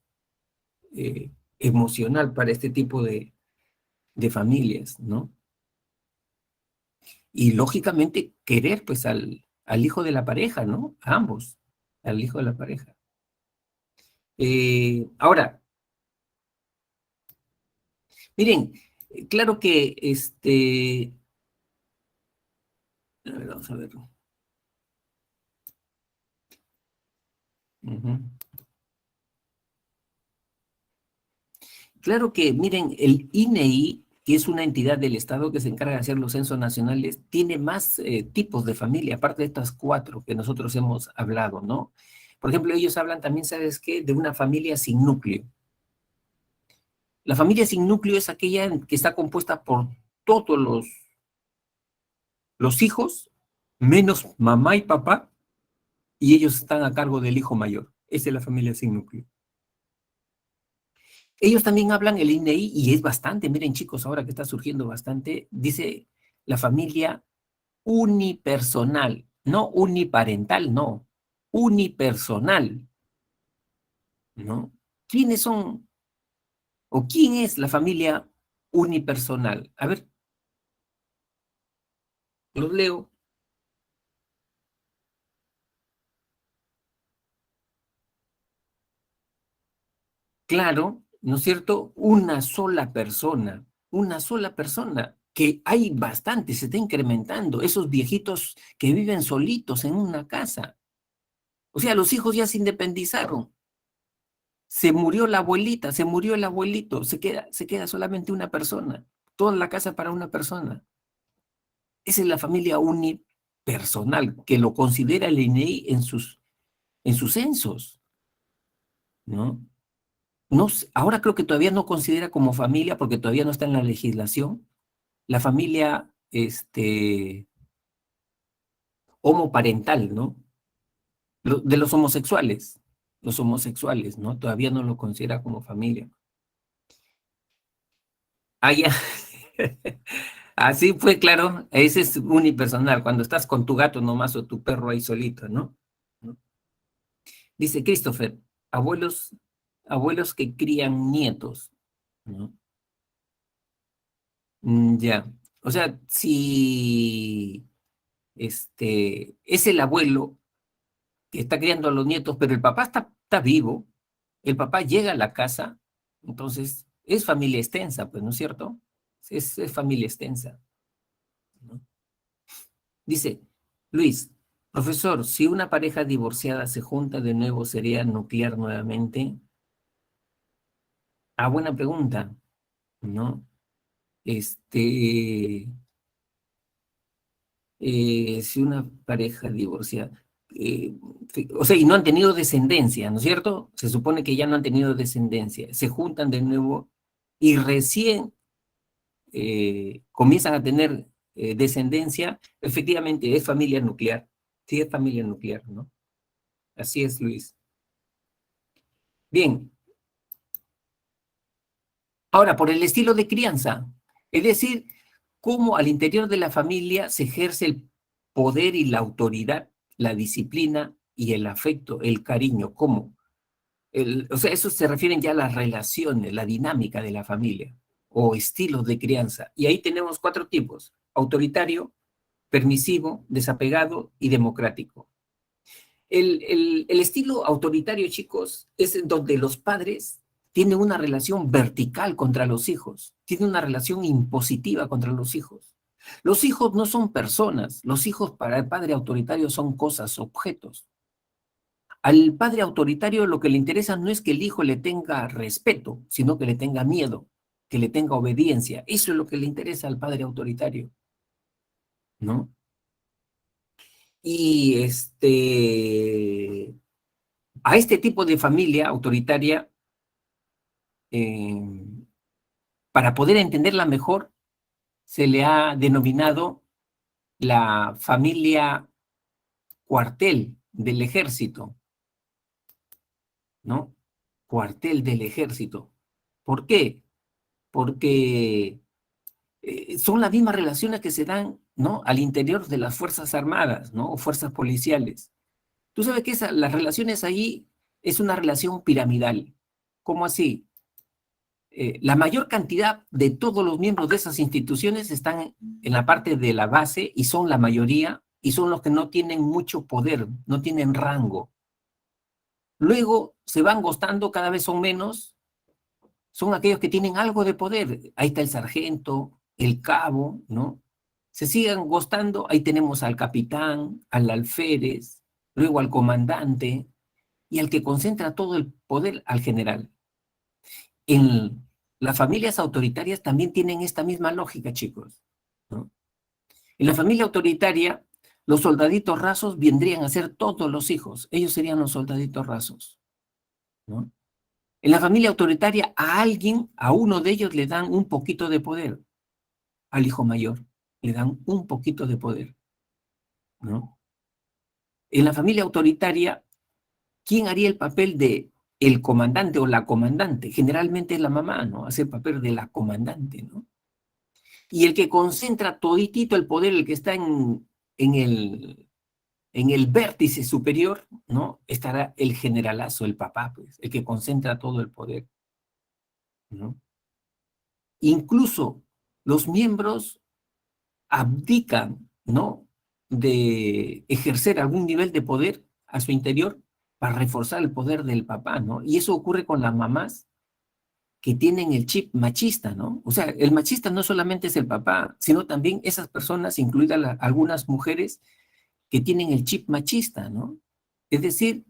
Speaker 1: emocional para este tipo de familias, ¿no? Y lógicamente querer pues al hijo de la pareja, ¿no? A ambos, al hijo de la pareja. Ahora, miren, claro que a ver, vamos a ver. Ujú. Claro que, miren, el INEI, que es una entidad del Estado que se encarga de hacer los censos nacionales, tiene más tipos de familia, aparte de estas 4 que nosotros hemos hablado, ¿no? Por ejemplo, ellos hablan también, ¿sabes qué? De una familia sin núcleo. La familia sin núcleo es aquella que está compuesta por todos los hijos, menos mamá y papá, y ellos están a cargo del hijo mayor. Esa es la familia sin núcleo. Ellos también hablan el INEI, y es bastante, miren chicos, ahora que está surgiendo bastante, dice la familia unipersonal, no uniparental, no, unipersonal, ¿no? ¿Quiénes son o quién es la familia unipersonal? A ver, los leo. Claro, ¿no es cierto? Una sola persona, que hay bastante, se está incrementando, esos viejitos que viven solitos en una casa. O sea, los hijos ya se independizaron. Se murió la abuelita, se murió el abuelito, se queda solamente una persona, toda la casa para una persona. Esa es la familia unipersonal, que lo considera el INEI en sus censos, ¿no? No, ahora creo que todavía no considera como familia, porque todavía no está en la legislación, la familia homoparental, ¿no? De los homosexuales, ¿no? Todavía no lo considera como familia. Ah, ya. Así fue, claro, ese es unipersonal, cuando estás con tu gato nomás o tu perro ahí solito, ¿no? ¿No? Dice Christopher, abuelos que crían nietos, ¿no? Ya. O sea, si es el abuelo que está criando a los nietos, pero el papá está vivo, el papá llega a la casa, entonces es familia extensa, pues, ¿no es cierto? Es familia extensa, ¿no? Dice, Luis, profesor, si una pareja divorciada se junta de nuevo, ¿sería nuclear nuevamente? Ah, buena pregunta, ¿no? Si una pareja divorciada, o sea, y no han tenido descendencia, ¿no es cierto? Se supone que ya no han tenido descendencia, se juntan de nuevo y recién comienzan a tener descendencia, efectivamente es familia nuclear, sí es familia nuclear, ¿no? Así es, Luis. Bien, ahora por el estilo de crianza, es decir, cómo al interior de la familia se ejerce el poder y la autoridad, la disciplina y el afecto, el cariño, cómo. O sea, eso se refieren ya a las relaciones, la dinámica de la familia o estilos de crianza. Y ahí tenemos 4 tipos: autoritario, permisivo, desapegado y democrático. El estilo autoritario, chicos, es en donde los padres tienen una relación vertical contra los hijos, tienen una relación impositiva contra los hijos. Los hijos no son personas, los hijos para el padre autoritario son cosas, objetos. Al padre autoritario lo que le interesa no es que el hijo le tenga respeto, sino que le tenga miedo. que le tenga obediencia. Eso es lo que le interesa al padre autoritario, ¿no? Y a este tipo de familia autoritaria, para poder entenderla mejor, se le ha denominado la familia cuartel del ejército, ¿no? Cuartel del ejército. ¿Por qué? Porque son las mismas relaciones que se dan, ¿no?, al interior de las Fuerzas Armadas, ¿no?, o fuerzas policiales. Tú sabes que las relaciones ahí es una relación piramidal. ¿Cómo así? La mayor cantidad de todos los miembros de esas instituciones están en la parte de la base y son la mayoría y son los que no tienen mucho poder, no tienen rango. Luego se van gostando, cada vez son menos, son aquellos que tienen algo de poder. Ahí está el sargento, el cabo, ¿no? Se siguen gostando, ahí tenemos al capitán, al alférez, luego al comandante y al que concentra todo el poder, al general. En las familias autoritarias también tienen esta misma lógica, chicos, ¿no? En la familia autoritaria, los soldaditos rasos vendrían a ser todos los hijos. Ellos serían los soldaditos rasos, ¿no? En la familia autoritaria, a alguien, a uno de ellos le dan un poquito de poder, al hijo mayor, le dan un poquito de poder, ¿no? En la familia autoritaria, ¿quién haría el papel de el comandante o la comandante? Generalmente es la mamá, ¿no? Hace el papel de la comandante, ¿no? Y el que concentra toditito el poder, el que está en el vértice superior, ¿no? Estará el generalazo, el papá, pues, el que concentra todo el poder, ¿no? Incluso los miembros abdican, ¿no?, de ejercer algún nivel de poder a su interior para reforzar el poder del papá, ¿no? Y eso ocurre con las mamás que tienen el chip machista, ¿no? O sea, el machista no solamente es el papá, sino también esas personas, incluidas algunas mujeres, que tienen el chip machista, ¿no? Es decir,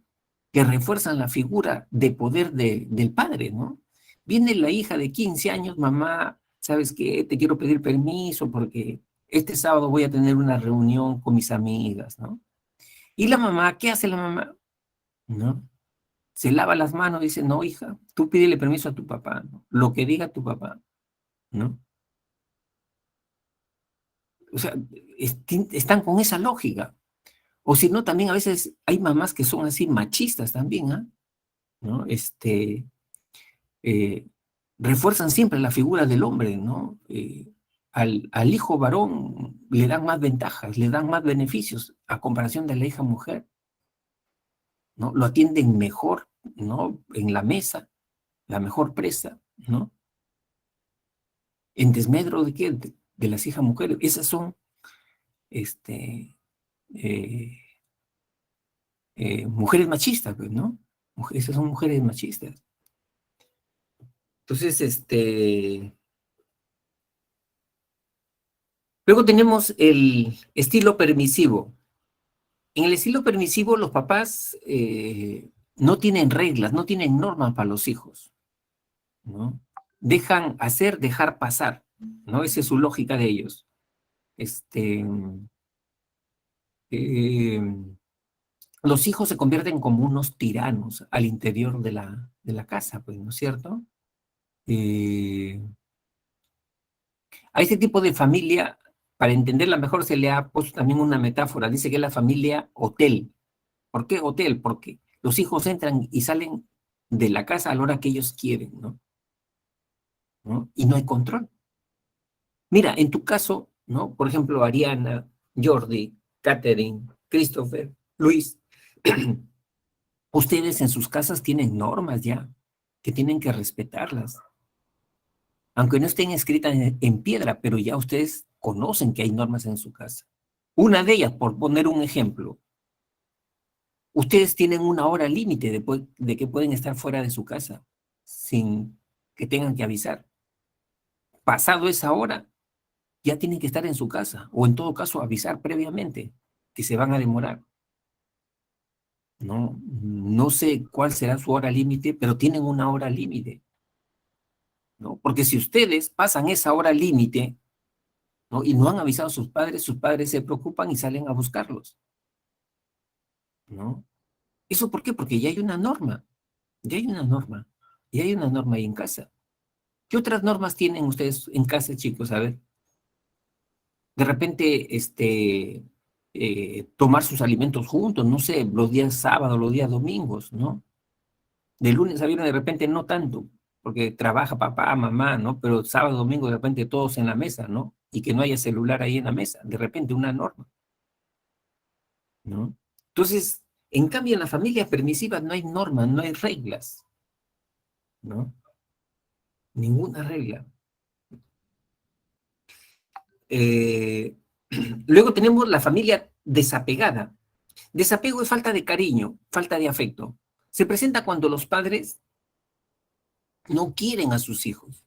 Speaker 1: que refuerzan la figura de poder del padre, ¿no? Viene la hija de 15 años, mamá, ¿sabes qué? Te quiero pedir permiso porque este sábado voy a tener una reunión con mis amigas, ¿no? Y la mamá, ¿qué hace la mamá? ¿No? Se lava las manos, dice, no, hija, tú pídele permiso a tu papá, ¿no? Lo que diga tu papá, ¿no? O sea, están con esa lógica. O si no, también a veces hay mamás que son así machistas también, ¿ah? ¿No? Eh, refuerzan siempre la figura del hombre, ¿no? Al hijo varón le dan más ventajas, le dan más beneficios a comparación de la hija mujer, ¿no? Lo atienden mejor, ¿no? En la mesa, la mejor presa, ¿no? En desmedro de qué? De las hijas mujeres. Esas son, eh, mujeres machistas, pues, ¿no? Esas son mujeres machistas. Entonces, luego tenemos el estilo permisivo. En el estilo permisivo, los papás no tienen reglas, no tienen normas para los hijos, ¿no? Dejan hacer, dejar pasar, ¿no? Esa es su lógica de ellos. Eh, los hijos se convierten como unos tiranos al interior de la casa, pues, ¿no es cierto? A este tipo de familia, para entenderla mejor, se le ha puesto también una metáfora. Dice que es la familia hotel. ¿Por qué hotel? Porque los hijos entran y salen de la casa a la hora que ellos quieren, ¿no? ¿No? Y no hay control. Mira, en tu caso, ¿no? Por ejemplo, Ariana, Jordi, Catherine, Christopher, Luis, ustedes en sus casas tienen normas ya, que tienen que respetarlas. Aunque no estén escritas en piedra, pero ya ustedes conocen que hay normas en su casa. Una de ellas, por poner un ejemplo, ustedes tienen una hora límite de que pueden estar fuera de su casa sin que tengan que avisar. Pasado esa hora, ya tienen que estar en su casa, o en todo caso avisar previamente que se van a demorar. No sé cuál será su hora límite, pero tienen una hora límite. ¿no? Porque si ustedes pasan esa hora límite, ¿no? Y no han avisado a sus padres se preocupan y salen a buscarlos, ¿no? ¿Eso por qué? Porque ya hay una norma, ya hay una norma, ya hay una norma ahí en casa. ¿Qué otras normas tienen ustedes en casa, chicos? A ver, de repente, tomar sus alimentos juntos, no sé, los días sábados, los días domingos, ¿no? De lunes a viernes de repente no tanto, porque trabaja papá, mamá, ¿no? Pero sábado, domingo de repente todos en la mesa, ¿no? Y que no haya celular ahí en la mesa, de repente una norma, ¿no? Entonces, en cambio en la familia permisiva no hay normas, no hay reglas, ¿no? Ninguna regla. Eh, Luego tenemos la familia desapegada. Desapego es falta de cariño, falta de afecto. Se presenta cuando los padres no quieren a sus hijos.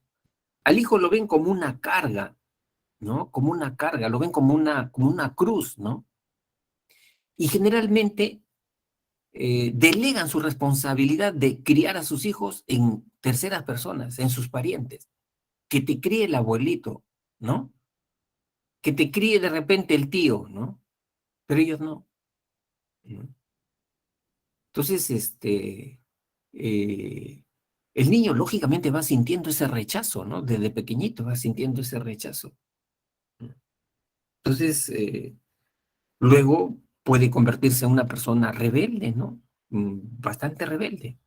Speaker 1: Al hijo lo ven como una carga, ¿no? Como una carga, lo ven como una cruz, ¿no? Y generalmente delegan su responsabilidad de criar a sus hijos en terceras personas, en sus parientes. Que te críe el abuelito, ¿no? Que te críe de repente el tío, ¿no? Pero ellos no, ¿no? Entonces, el niño lógicamente va sintiendo ese rechazo, ¿no? Desde pequeñito va sintiendo ese rechazo. Entonces, luego puede convertirse en una persona rebelde, ¿no? Bastante rebelde.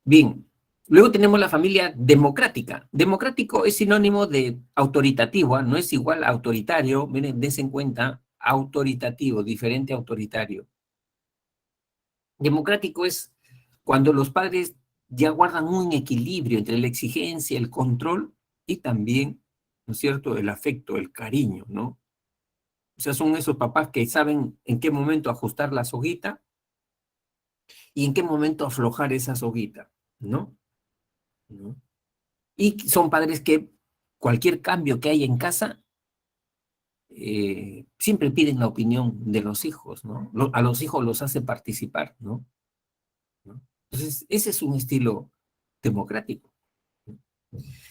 Speaker 1: Bien, luego tenemos la familia democrática. Democrático es sinónimo de autoritativo, ¿ah? No es igual a autoritario. Miren, dense en cuenta, autoritativo, diferente a autoritario. Democrático es cuando los padres ya guardan un equilibrio entre la exigencia, el control y también, ¿no es cierto?, el afecto, el cariño, ¿no? O sea, son esos papás que saben en qué momento ajustar la soguita y en qué momento aflojar esa soguita, ¿no? ¿No? Y son padres que cualquier cambio que hay en casa, siempre piden la opinión de los hijos, ¿no? A los hijos los hace participar, ¿no? ¿No? Entonces, ese es un estilo democrático.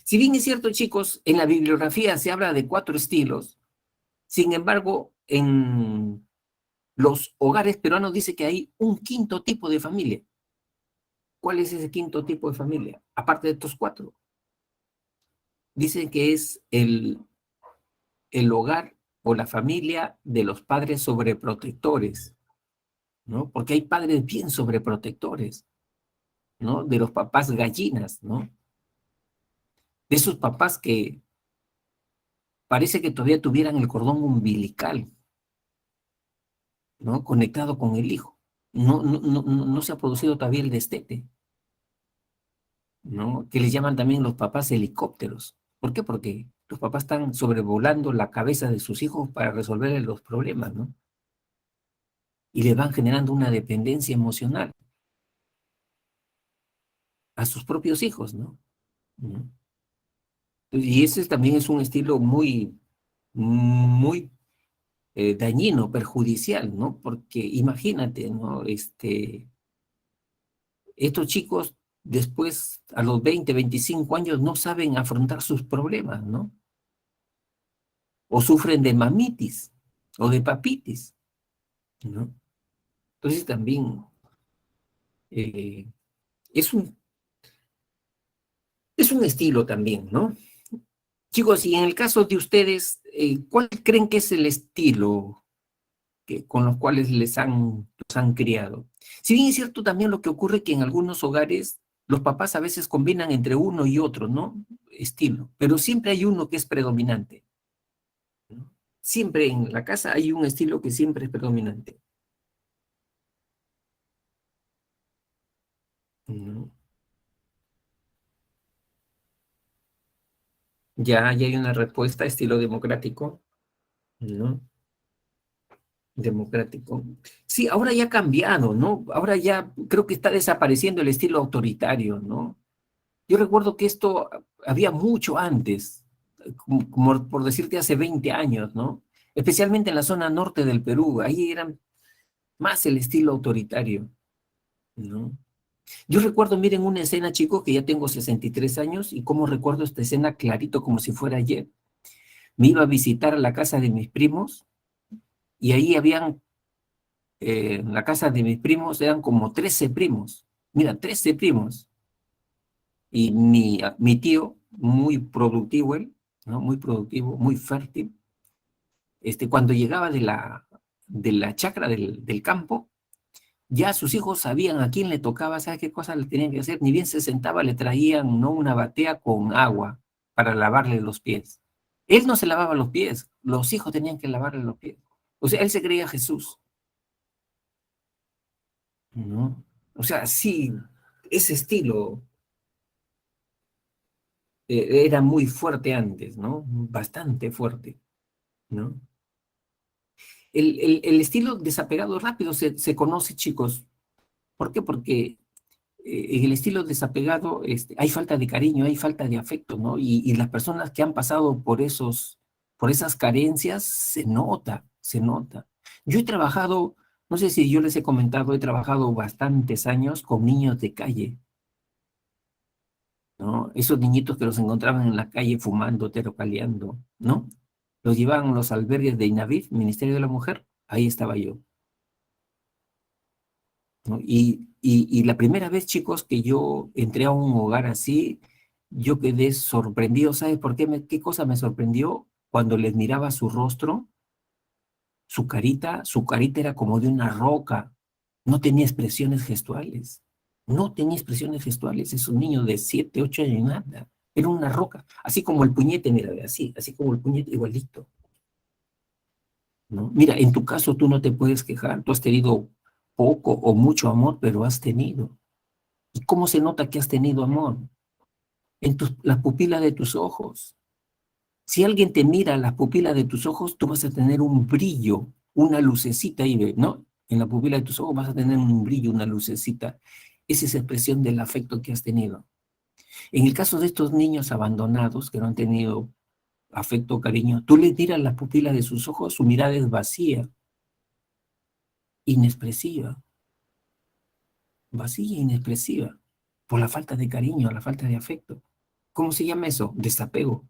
Speaker 1: Si bien es cierto, chicos, en la bibliografía se habla de 4 estilos, sin embargo, en los hogares peruanos dice que hay un quinto tipo de familia. ¿Cuál es ese quinto tipo de familia? Aparte de estos 4. Dice que es el hogar o la familia de los padres sobreprotectores, ¿no? Porque hay padres bien sobreprotectores, ¿no? De los papás gallinas, ¿no? De esos papás que parece que todavía tuvieran el cordón umbilical, ¿no? Conectado con el hijo. No se ha producido todavía el destete, ¿no? Que les llaman también los papás helicópteros. ¿Por qué? Porque los papás están sobrevolando la cabeza de sus hijos para resolver los problemas, ¿no? Y les van generando una dependencia emocional a sus propios hijos, ¿no? ¿No? Y ese también es un estilo muy dañino, perjudicial, ¿no? Porque imagínate, ¿no? Estos chicos después, a los 20, 25 años, no saben afrontar sus problemas, ¿no? O sufren de mamitis o de papitis, ¿no? Entonces también eh, es un estilo también, ¿no? Chicos, y en el caso de ustedes, ¿cuál creen que es el estilo con los cuales los han criado? Si bien es cierto también lo que ocurre que en algunos hogares los papás a veces combinan entre uno y otro, ¿no? Estilo, pero siempre hay uno que es predominante, ¿no? Siempre en la casa hay un estilo que siempre es predominante, ¿no? Ya hay una respuesta, estilo democrático, ¿no? Democrático. Sí, ahora ya ha cambiado, ¿no? Ahora ya creo que está desapareciendo el estilo autoritario, ¿no? Yo recuerdo que esto había mucho antes, como por decirte hace 20 años, ¿no? Especialmente en la zona norte del Perú, ahí era más el estilo autoritario, ¿no? Yo recuerdo, miren, una escena, chicos, que ya tengo 63 años, y cómo recuerdo esta escena clarito como si fuera ayer. Me iba a visitar a la casa de mis primos, y ahí habían, en la casa de mis primos, eran como 13 primos. Mira, 13 primos. Y mi tío, muy productivo él, ¿no? Muy productivo, muy fértil, cuando llegaba de la chacra del campo, ya sus hijos sabían a quién le tocaba, ¿sabes qué cosa le tenían que hacer? Ni bien se sentaba, le traían, ¿no?, una batea con agua para lavarle los pies. Él no se lavaba los pies, los hijos tenían que lavarle los pies. O sea, él se creía Jesús, ¿no? O sea, sí, ese estilo era muy fuerte antes, ¿no? Bastante fuerte, ¿no? El estilo desapegado rápido se conoce, chicos. ¿Por qué? Porque en el estilo desapegado hay falta de cariño, hay falta de afecto, ¿no? Y las personas que han pasado por esas carencias, se nota, se nota. Yo he trabajado, no sé si yo les he comentado, he trabajado bastantes años con niños de calle, ¿no? Esos niñitos que los encontraban en la calle fumando, terocaleando, ¿no? Los llevaban a los albergues de INAVIF, Ministerio de la Mujer, ahí estaba yo, ¿no? Y la primera vez, chicos, que yo entré a un hogar así, yo quedé sorprendido. ¿Sabes por qué? ¿Qué cosa me sorprendió? Cuando les miraba su rostro, su carita era como de una roca, no tenía expresiones gestuales, no tenía expresiones gestuales, es un niño de 7, 8 años, nada, era una roca, así como el puñete, mira, así como el puñete, igualito, ¿no? Mira, en tu caso tú no te puedes quejar, tú has tenido poco o mucho amor, pero has tenido. ¿Y cómo se nota que has tenido amor? En las pupilas de tus ojos. Si alguien te mira a las pupilas de tus ojos, tú vas a tener un brillo, una lucecita ahí, ¿no? En la pupila de tus ojos vas a tener un brillo, una lucecita. Esa es expresión del afecto que has tenido. En el caso de estos niños abandonados que no han tenido afecto o cariño, tú les miras las pupilas de sus ojos, su mirada es vacía, inexpresiva, vacía, inexpresiva, por la falta de cariño, la falta de afecto. ¿Cómo se llama eso? Desapego,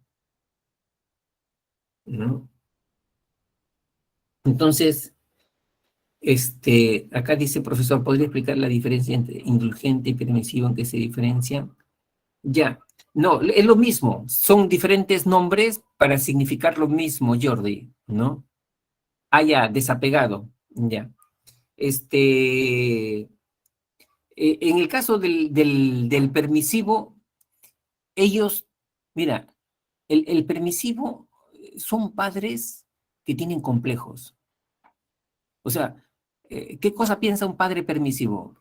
Speaker 1: ¿no? Entonces, acá dice, profesor, ¿podría explicar la diferencia entre indulgente y permisivo, en qué se diferencian? Ya, no, es lo mismo, son diferentes nombres para significar lo mismo, Jordi, ¿no? Ah, ya, desapegado, ya. En el caso del permisivo, ellos, mira, el permisivo son padres que tienen complejos. O sea, ¿qué cosa piensa un padre permisivo?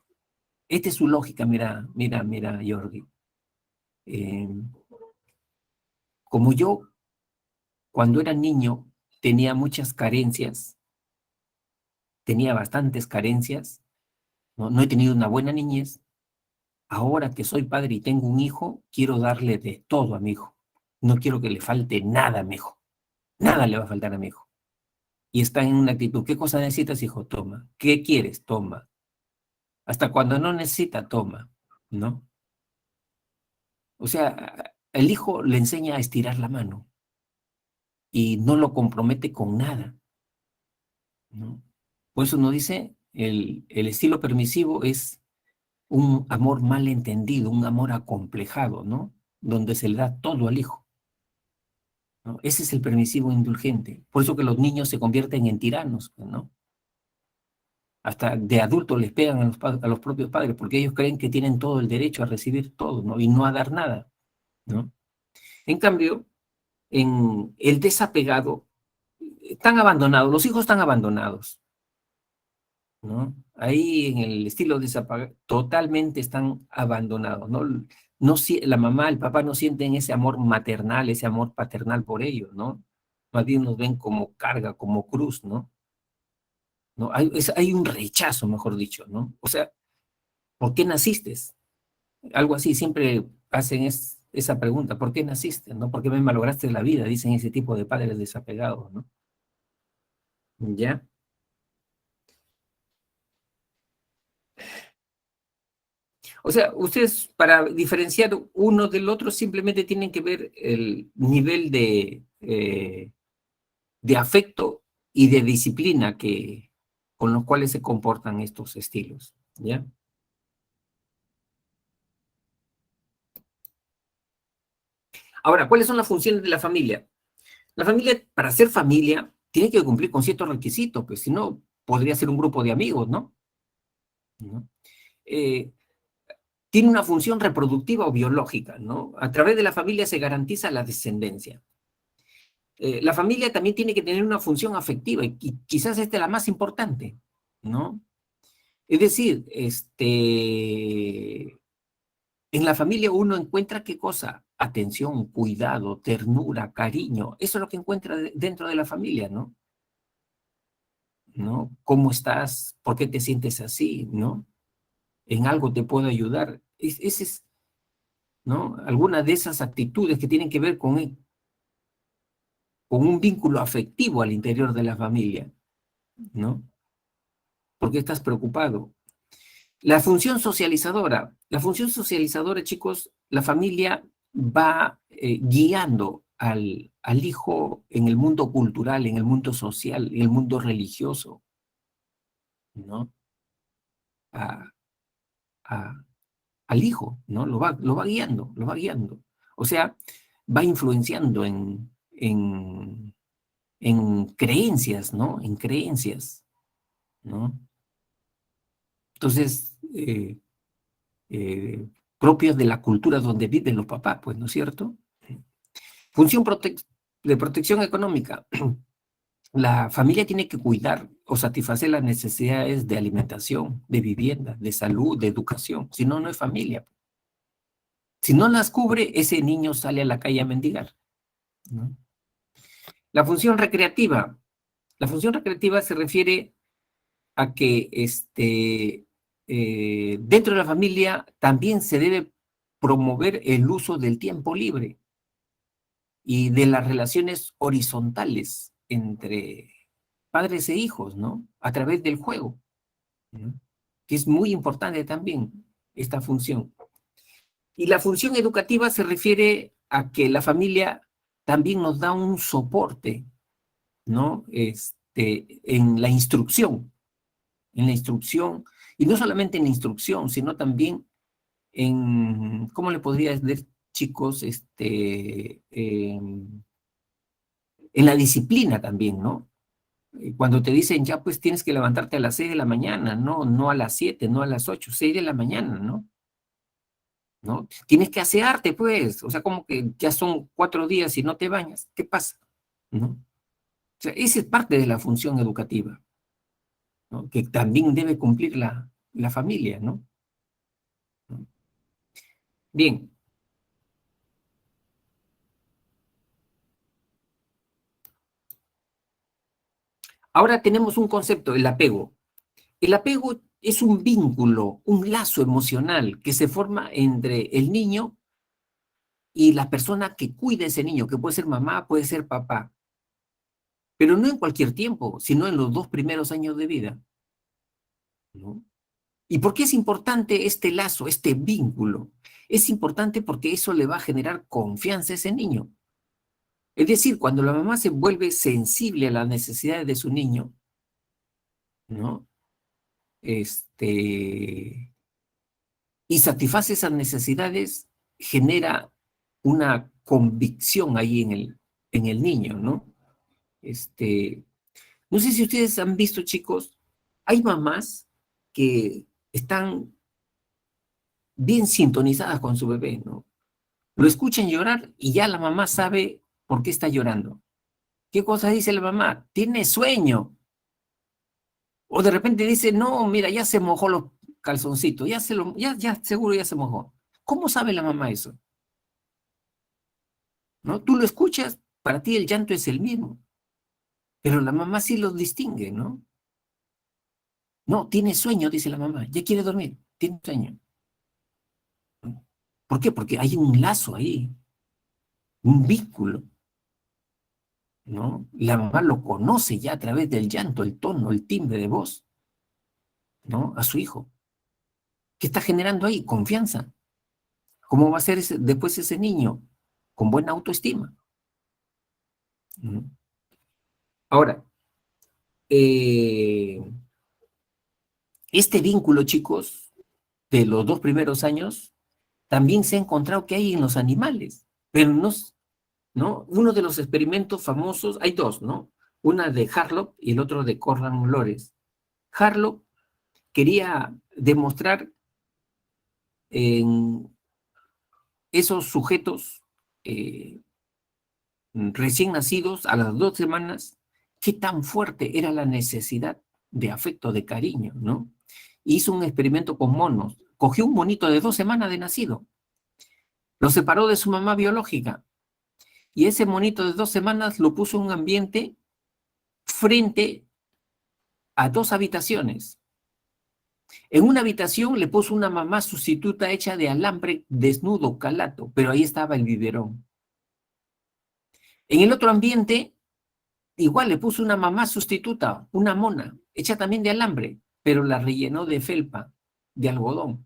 Speaker 1: Esta es su lógica, mira, mira, mira, Jordi. Eh, Como yo, cuando era niño, tenía muchas carencias, tenía bastantes carencias, ¿no? No he tenido una buena niñez. Ahora que soy padre y tengo un hijo, quiero darle de todo a mi hijo. No quiero que le falte nada a mi hijo. Nada le va a faltar a mi hijo. Y está en una actitud, ¿qué cosa necesitas, hijo? Toma. ¿Qué quieres? Toma. Hasta cuando no necesita, toma, ¿no? O sea, el hijo le enseña a estirar la mano y no lo compromete con nada, ¿no? Por eso nos dice, el estilo permisivo es un amor mal entendido, un amor acomplejado, ¿no? Donde se le da todo al hijo, ¿no? Ese es el permisivo indulgente. Por eso que los niños se convierten en tiranos, ¿no? Hasta de adultos les pegan a los propios padres porque ellos creen que tienen todo el derecho a recibir todo, ¿no? Y no a dar nada, ¿no? En cambio, en el desapegado, están abandonados, los hijos están abandonados, ¿no? Ahí en el estilo desapegado, totalmente están abandonados, ¿no? No, la mamá, el papá no sienten ese amor maternal, ese amor paternal por ellos, ¿no? Más bien nos ven como carga, como cruz, ¿no? ¿No? Hay un rechazo, mejor dicho, ¿no? O sea, ¿por qué naciste? Algo así, siempre hacen esa pregunta, ¿por qué naciste? ¿No? ¿Por qué me malograste la vida? Dicen ese tipo de padres desapegados, ¿no? ¿Ya? O sea, ustedes para diferenciar uno del otro simplemente tienen que ver el nivel de afecto y de disciplina con los cuales se comportan estos estilos, ¿ya? Ahora, ¿cuáles son las funciones de la familia? La familia, para ser familia, tiene que cumplir con ciertos requisitos, pues si no, podría ser un grupo de amigos, ¿no? ¿No? Eh, Tiene una función reproductiva o biológica, ¿no? A través de la familia se garantiza la descendencia. La familia también tiene que tener una función afectiva y quizás esta es la más importante, ¿no? Es decir, en la familia uno encuentra ¿qué cosa? Atención, cuidado, ternura, cariño. Eso es lo que encuentra dentro de la familia, ¿no? ¿No? ¿Cómo estás? ¿Por qué te sientes así? ¿No? ¿En algo te puedo ayudar? Ese es, ¿no? Algunas de esas actitudes que tienen que ver con un vínculo afectivo al interior de la familia, ¿no? ¿Por qué estás preocupado? La función socializadora, chicos, la familia va guiando al hijo en el mundo cultural, en el mundo social, en el mundo religioso, ¿no? A- a- al hijo, ¿no? Lo va guiando, lo va guiando. O sea, va influenciando en creencias, ¿no? En creencias, ¿no? Entonces, propias de la cultura donde viven los papás, pues, ¿no es cierto? Función de protección económica. La familia tiene que cuidar o satisfacer las necesidades de alimentación, de vivienda, de salud, de educación. Si no, no es familia. Si no las cubre, ese niño sale a la calle a mendigar, ¿no? La función recreativa. La función recreativa se refiere a que dentro de la familia también se debe promover el uso del tiempo libre y de las relaciones horizontales entre padres e hijos, ¿no? A través del juego, ¿no? Que es muy importante también esta función. Y la función educativa se refiere a que la familia también nos da un soporte, ¿no? En la instrucción, y no solamente en la instrucción, sino también ¿cómo le podría decir, chicos? En la disciplina también, ¿no? Cuando te dicen, ya pues tienes que levantarte a las 6 de la mañana, no, no a las 7, no a las 8, 6 de la mañana, ¿no? ¿No? Tienes que asearte, pues, o sea, como que ya son 4 días y no te bañas, ¿qué pasa? ¿No? O sea, esa es parte de la función educativa, ¿no? Que también debe cumplir la familia, ¿no? Bien. Ahora tenemos un concepto, el apego. El apego es un vínculo, un lazo emocional que se forma entre el niño y la persona que cuida a ese niño, que puede ser mamá, puede ser papá, pero no en cualquier tiempo, sino en los 2 primeros años de vida, ¿no? ¿Y por qué es importante este lazo, este vínculo? Es importante porque eso le va a generar confianza a ese niño. Es decir, cuando la mamá se vuelve sensible a las necesidades de su niño, ¿no? Y satisface esas necesidades, genera una convicción ahí en el niño, ¿no? No sé si ustedes han visto, chicos, hay mamás que están bien sintonizadas con su bebé, ¿no? Lo escuchan llorar y ya la mamá sabe por qué está llorando. ¿Qué cosa dice la mamá? Tiene sueño. O de repente dice, no, mira, ya se mojó los calzoncitos, ya seguro ya se mojó. ¿Cómo sabe la mamá eso? ¿No? Tú lo escuchas, para ti el llanto es el mismo, pero la mamá sí los distingue, ¿no? No, tiene sueño, dice la mamá, ya quiere dormir, tiene sueño. ¿No? ¿Por qué? Porque hay un lazo ahí, un vínculo, ¿no? La mamá lo conoce ya a través del llanto, el tono, el timbre de voz, ¿no? A su hijo. ¿Qué está generando ahí? Confianza. ¿Cómo va a ser después ese niño? Con buena autoestima. Ahora, este vínculo, chicos, de los 2 primeros años, también se ha encontrado que hay en los animales, pero ¿no? Uno de los experimentos famosos, hay dos, ¿no? Una de Harlock y el otro de Conrad Lorenz. Harlock quería demostrar en esos sujetos recién nacidos a las 2 semanas qué tan fuerte era la necesidad de afecto, de cariño, ¿no? Hizo un experimento con monos. Cogió un monito de 2 semanas de nacido, lo separó de su mamá biológica y ese monito de 2 semanas lo puso en un ambiente frente a 2 habitaciones. En una habitación le puso una mamá sustituta hecha de alambre desnudo, calato, pero ahí estaba el biberón. En el otro ambiente, igual le puso una mamá sustituta, una mona, hecha también de alambre, pero la rellenó de felpa, de algodón.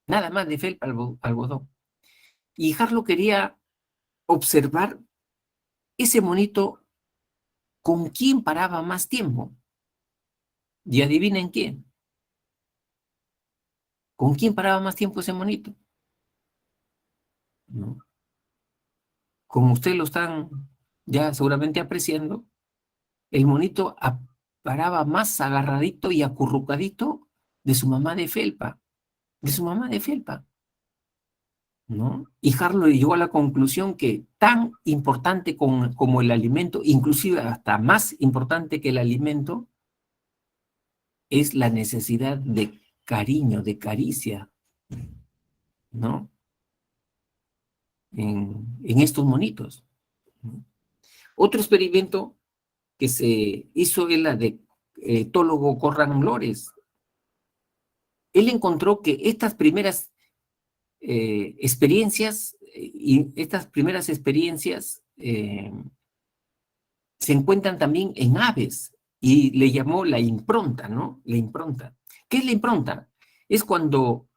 Speaker 1: Nada más de felpa, algodón. Y Harlock quería observar ese monito con quién paraba más tiempo. Y adivinen quién. ¿Con quién paraba más tiempo ese monito? ¿No? Como ustedes lo están ya seguramente apreciando, el monito paraba más agarradito y acurrucadito de su mamá de felpa, ¿no? Y Harlock llegó a la conclusión que tan importante como el alimento, inclusive hasta más importante que el alimento, es la necesidad de cariño, de caricia, ¿no? En estos monitos, ¿no? Otro experimento que se hizo es la de etólogo Conrad Lorenz. Él encontró que estas primeras experiencias se encuentran también en aves y le llamó la impronta, ¿no? La impronta. ¿Qué es la impronta? Es cuando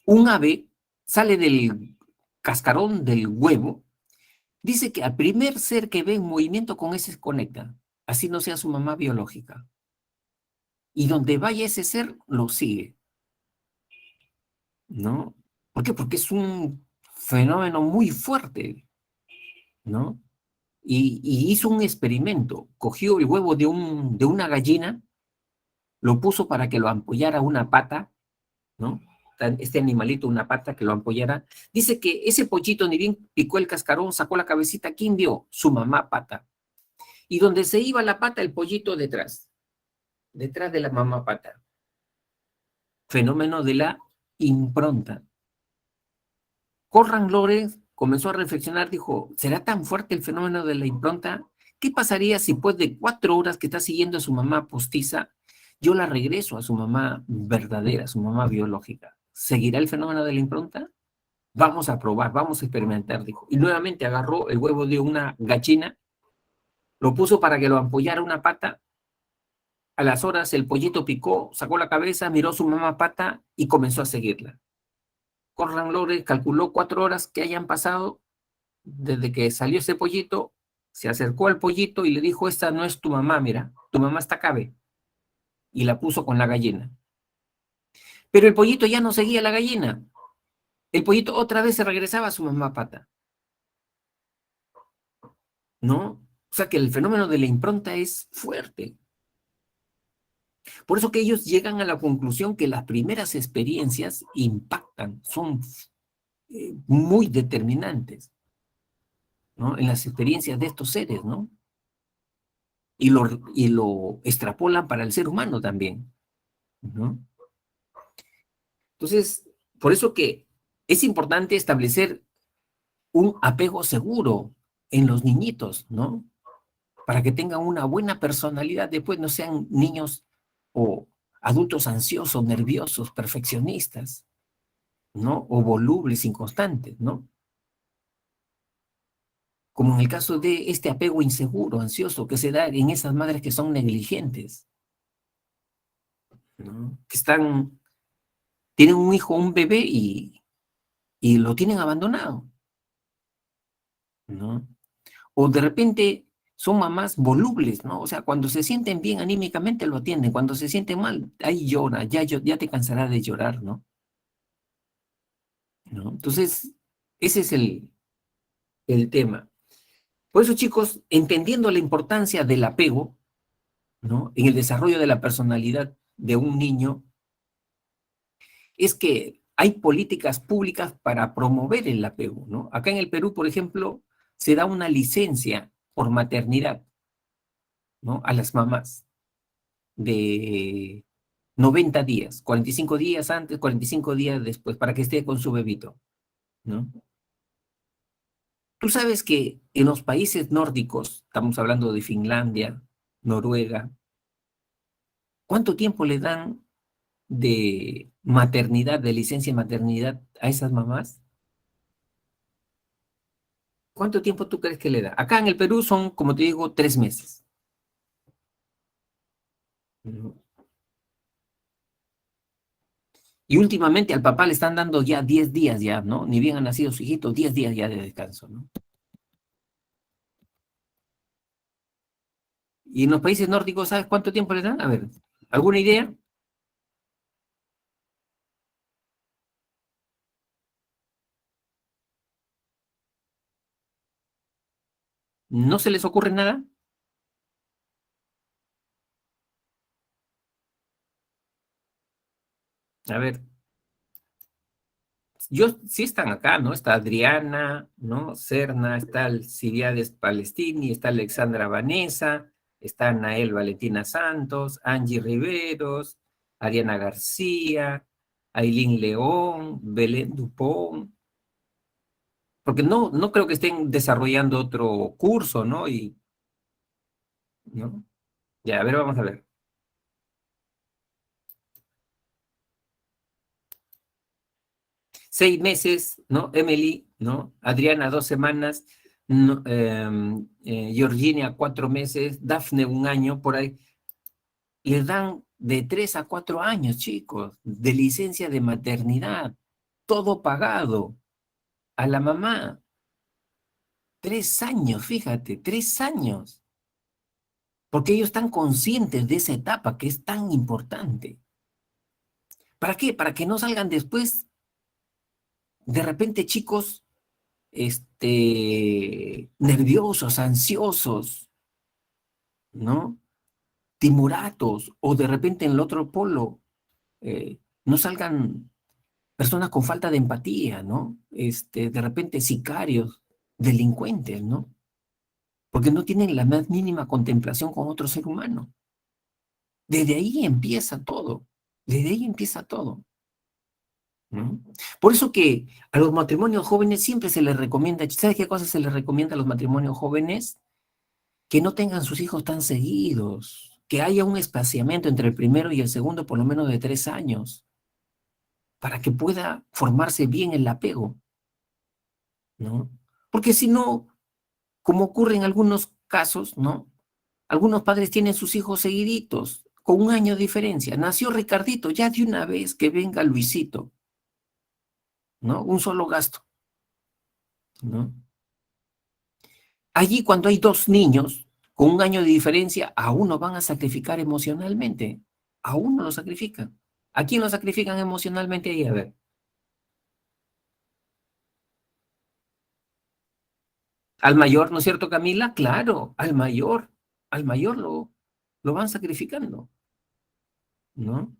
Speaker 1: un ave sale del cascarón del huevo. Dice que al primer ser que ve en movimiento con ese se conecta, así no sea su mamá biológica. Y donde vaya ese ser, lo sigue, ¿no? ¿Por qué? Porque es un fenómeno muy fuerte, ¿no? Y hizo un experimento, cogió el huevo de una gallina, lo puso para que lo ampollara una pata, ¿no? Este animalito, una pata que lo ampollara. Dice que ese pollito ni bien picó el cascarón, sacó la cabecita, ¿quién vio? Su mamá pata. Y donde se iba la pata, el pollito detrás de la mamá pata. Fenómeno de la impronta. Conrad Lorenz comenzó a reflexionar, dijo, ¿será tan fuerte el fenómeno de la impronta? ¿Qué pasaría si después de 4 horas que está siguiendo a su mamá postiza, yo la regreso a su mamá verdadera, a su mamá biológica? ¿Seguirá el fenómeno de la impronta? Vamos a probar, vamos a experimentar, dijo. Y nuevamente agarró el huevo de una gallina, lo puso para que lo ampollara una pata. A las horas el pollito picó, sacó la cabeza, miró a su mamá pata y comenzó a seguirla. Conrad Lorenz calculó 4 horas que hayan pasado desde que salió ese pollito, se acercó al pollito y le dijo, esta no es tu mamá, mira, tu mamá está acá, ve. Y la puso con la gallina. Pero el pollito ya no seguía a la gallina. El pollito otra vez se regresaba a su mamá pata. ¿No? O sea que el fenómeno de la impronta es fuerte. Por eso que ellos llegan a la conclusión que las primeras experiencias impactan, son muy determinantes, ¿no? En las experiencias de estos seres, ¿no? Y lo extrapolan para el ser humano también, ¿no? Entonces, por eso que es importante establecer un apego seguro en los niñitos, ¿no? Para que tengan una buena personalidad, después no sean niños o adultos ansiosos, nerviosos, perfeccionistas, ¿no? O volubles, inconstantes, ¿no? Como en el caso de este apego inseguro, ansioso, que se da en esas madres que son negligentes. ¿no? Que tienen un hijo, un bebé y lo tienen abandonado, ¿no? O de repente son mamás volubles, ¿no? O sea, cuando se sienten bien anímicamente lo atienden, cuando se sienten mal, ahí llora, ya te cansará de llorar, ¿no? Entonces, ese es el tema. Por eso, chicos, entendiendo la importancia del apego, ¿no? En el desarrollo de la personalidad de un niño, es que hay políticas públicas para promover el apego, ¿no? Acá en el Perú, por ejemplo, se da una licencia por maternidad, ¿no? A las mamás de 90 días, 45 días antes, 45 días después, para que esté con su bebito, ¿no? Tú sabes que en los países nórdicos, estamos hablando de Finlandia, Noruega, ¿cuánto tiempo le dan de maternidad, de licencia de maternidad a esas mamás? ¿Cuánto tiempo tú crees que le da? Acá en el Perú son, como te digo, 3 meses. ¿No? Y últimamente al papá le están dando ya 10 días ya, ¿no? Ni bien ha nacido su hijito, 10 días ya de descanso, ¿no? Y en los países nórdicos, ¿sabes cuánto tiempo le dan? A ver, ¿alguna idea? ¿No se les ocurre nada? A ver, sí están acá, ¿no? Está Adriana, ¿no? Serna, está Alcibiades Palestini, está Alexandra Vanessa, está Nael Valentina Santos, Angie Riveros, Ariana García, Ailín León, Belén Dupont, porque no creo que estén desarrollando otro curso, ¿no? ¿No? Ya, a ver, vamos a ver. 6 meses, ¿no? Emily, ¿no? Adriana, 2 semanas, no, Georgina, 4 meses, Dafne, 1 año, por ahí. Le dan de 3 a 4 años, chicos, de licencia de maternidad, todo pagado a la mamá. 3 años, fíjate, 3 años. Porque ellos están conscientes de esa etapa que es tan importante. ¿Para qué? Para que no salgan después, de repente, chicos, nerviosos, ansiosos, ¿no? Timoratos, o de repente en el otro polo, no salgan personas con falta de empatía, ¿no? De repente sicarios, delincuentes, ¿no? Porque no tienen la más mínima contemplación con otro ser humano. Desde ahí empieza todo, desde ahí empieza todo, ¿no? Por eso que a los matrimonios jóvenes siempre se les recomienda, ¿sabes qué cosa se les recomienda a los matrimonios jóvenes? Que no tengan sus hijos tan seguidos, que haya un espaciamiento entre el primero y el segundo por lo menos de 3 años, para que pueda formarse bien el apego, ¿no? Porque si no, como ocurre en algunos casos, ¿no? Algunos padres tienen sus hijos seguiditos, con 1 año de diferencia. Nació Ricardito, ya de una vez que venga Luisito, ¿no? Un solo gasto, ¿no? Allí cuando hay 2 niños con 1 año de diferencia, a uno van a sacrificar emocionalmente, a uno lo sacrifican. ¿A quién lo sacrifican emocionalmente ahí? A ver. Al mayor, ¿no es cierto, Camila? Claro, al mayor lo van sacrificando, ¿no?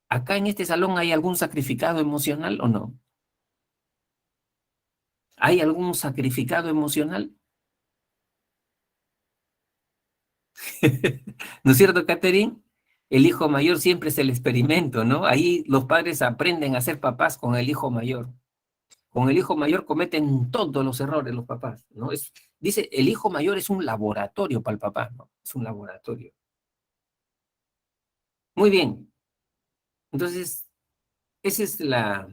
Speaker 1: ¿Acá en este salón hay algún sacrificado emocional o no? ¿Hay algún sacrificado emocional? ¿No es cierto, Catherine? El hijo mayor siempre es el experimento, ¿no? Ahí los padres aprenden a ser papás con el hijo mayor. Con el hijo mayor cometen todos los errores los papás, ¿no? Dice, el hijo mayor es un laboratorio para el papá, ¿no? Es un laboratorio. Muy bien. Entonces, esa es la...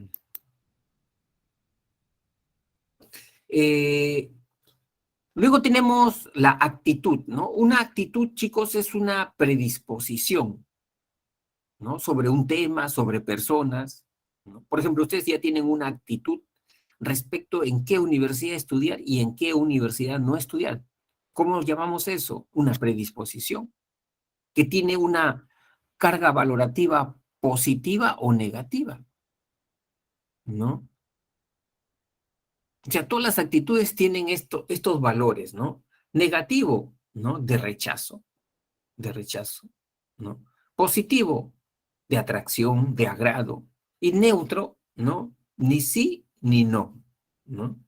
Speaker 1: luego tenemos la actitud, ¿no? Una actitud, chicos, es una predisposición, ¿no? Sobre un tema, sobre personas, ¿no? Por ejemplo, ustedes ya tienen una actitud respecto en qué universidad estudiar y en qué universidad no estudiar. ¿Cómo llamamos eso? Una predisposición, que tiene una carga valorativa positiva o negativa, ¿no? O sea, todas las actitudes tienen estos valores, ¿no? Negativo, ¿no? De rechazo, ¿no? Positivo, de atracción, de agrado. Y neutro, ¿no? Ni sí ni no, ¿no?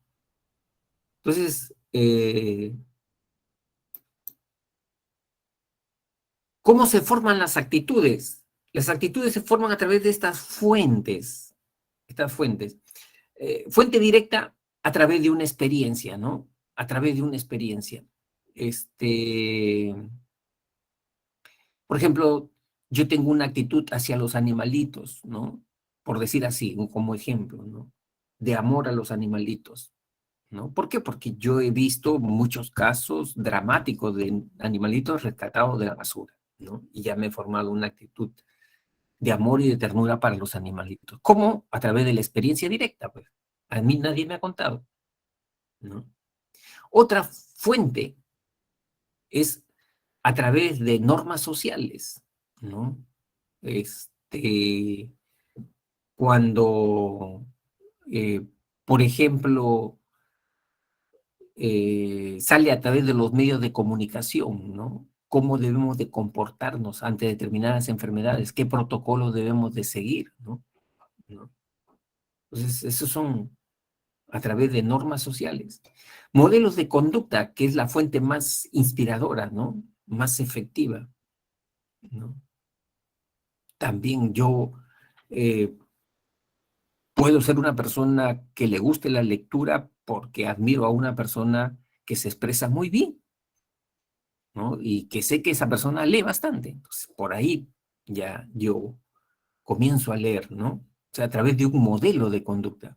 Speaker 1: Entonces, ¿cómo se forman las actitudes? Las actitudes se forman a través de estas fuentes. Fuente directa a través de una experiencia, ¿no? A través de una experiencia. Por ejemplo, yo tengo una actitud hacia los animalitos, ¿no? Por decir así, como ejemplo, ¿no? De amor a los animalitos, ¿no? ¿Por qué? Porque yo he visto muchos casos dramáticos de animalitos rescatados de la basura, ¿no? Y ya me he formado una actitud de amor y de ternura para los animalitos. ¿Cómo? A través de la experiencia directa, pues. A mí nadie me ha contado, ¿no? Otra fuente es a través de normas sociales, ¿no? Cuando, por ejemplo, sale a través de los medios de comunicación, ¿no? Cómo debemos de comportarnos ante determinadas enfermedades, qué protocolos debemos de seguir, ¿no? Entonces, esos son a través de normas sociales. Modelos de conducta, que es la fuente más inspiradora, ¿no? Más efectiva, ¿no? También yo puedo ser una persona que le guste la lectura porque admiro a una persona que se expresa muy bien, ¿no? Y que sé que esa persona lee bastante. Entonces, por ahí ya yo comienzo a leer, ¿no? O sea, a través de un modelo de conducta.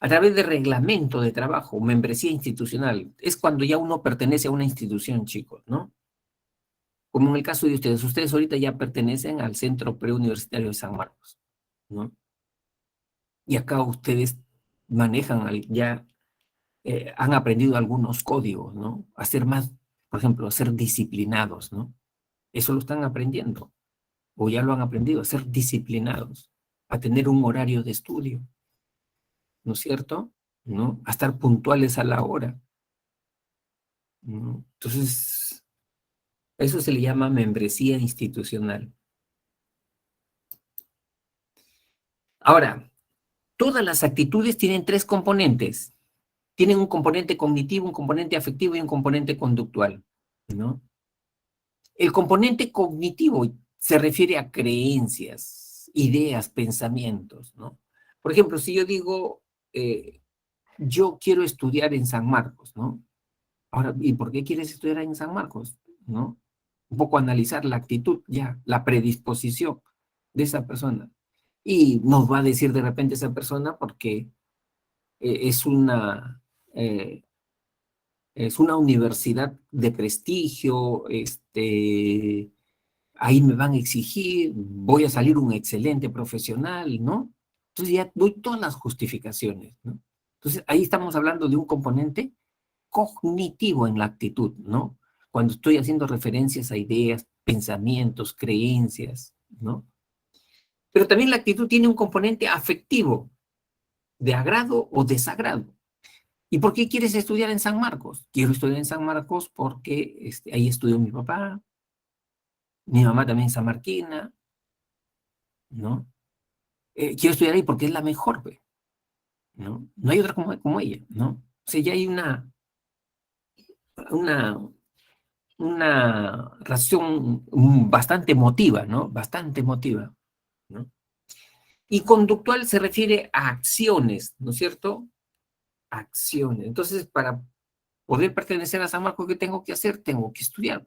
Speaker 1: A través de reglamento de trabajo, membresía institucional. Es cuando ya uno pertenece a una institución, chicos, ¿no? Como en el caso de ustedes. Ustedes ahorita ya pertenecen al Centro Preuniversitario de San Marcos, ¿no? Y acá ustedes manejan, ya han aprendido algunos códigos, ¿no? A ser más, por ejemplo, a ser disciplinados, ¿no? Eso lo están aprendiendo, o ya lo han aprendido, a ser disciplinados, a tener un horario de estudio, ¿no es cierto? ¿No? A estar puntuales a la hora, ¿no? Entonces, eso se le llama membresía institucional. Ahora, todas las actitudes tienen tres componentes. Tienen un componente cognitivo, un componente afectivo y un componente conductual, ¿no? El componente cognitivo se refiere a creencias, ideas, pensamientos, ¿no? Por ejemplo, si yo digo, yo quiero estudiar en San Marcos, ¿no? Ahora, ¿y por qué quieres estudiar en San Marcos? ¿No? Un poco analizar la actitud, ya, la predisposición de esa persona. Y nos va a decir de repente esa persona porque es una universidad de prestigio, ahí me van a exigir, voy a salir un excelente profesional, ¿no? Entonces ya doy todas las justificaciones, ¿no? Entonces ahí estamos hablando de un componente cognitivo en la actitud, ¿no? Cuando estoy haciendo referencias a ideas, pensamientos, creencias, ¿no? Pero también la actitud tiene un componente afectivo, de agrado o desagrado. ¿Y por qué quieres estudiar en San Marcos? Quiero estudiar en San Marcos porque ahí estudió mi papá, mi mamá también es sanmarquina, ¿no? Quiero estudiar ahí porque es la mejor, ¿no? No hay otra como ella, ¿no? O sea, ya hay una razón bastante emotiva, ¿no? Bastante emotiva, ¿no? Y conductual se refiere a acciones, ¿no es cierto? Acciones. Entonces, para poder pertenecer a San Marcos, ¿qué tengo que hacer? Tengo que estudiar,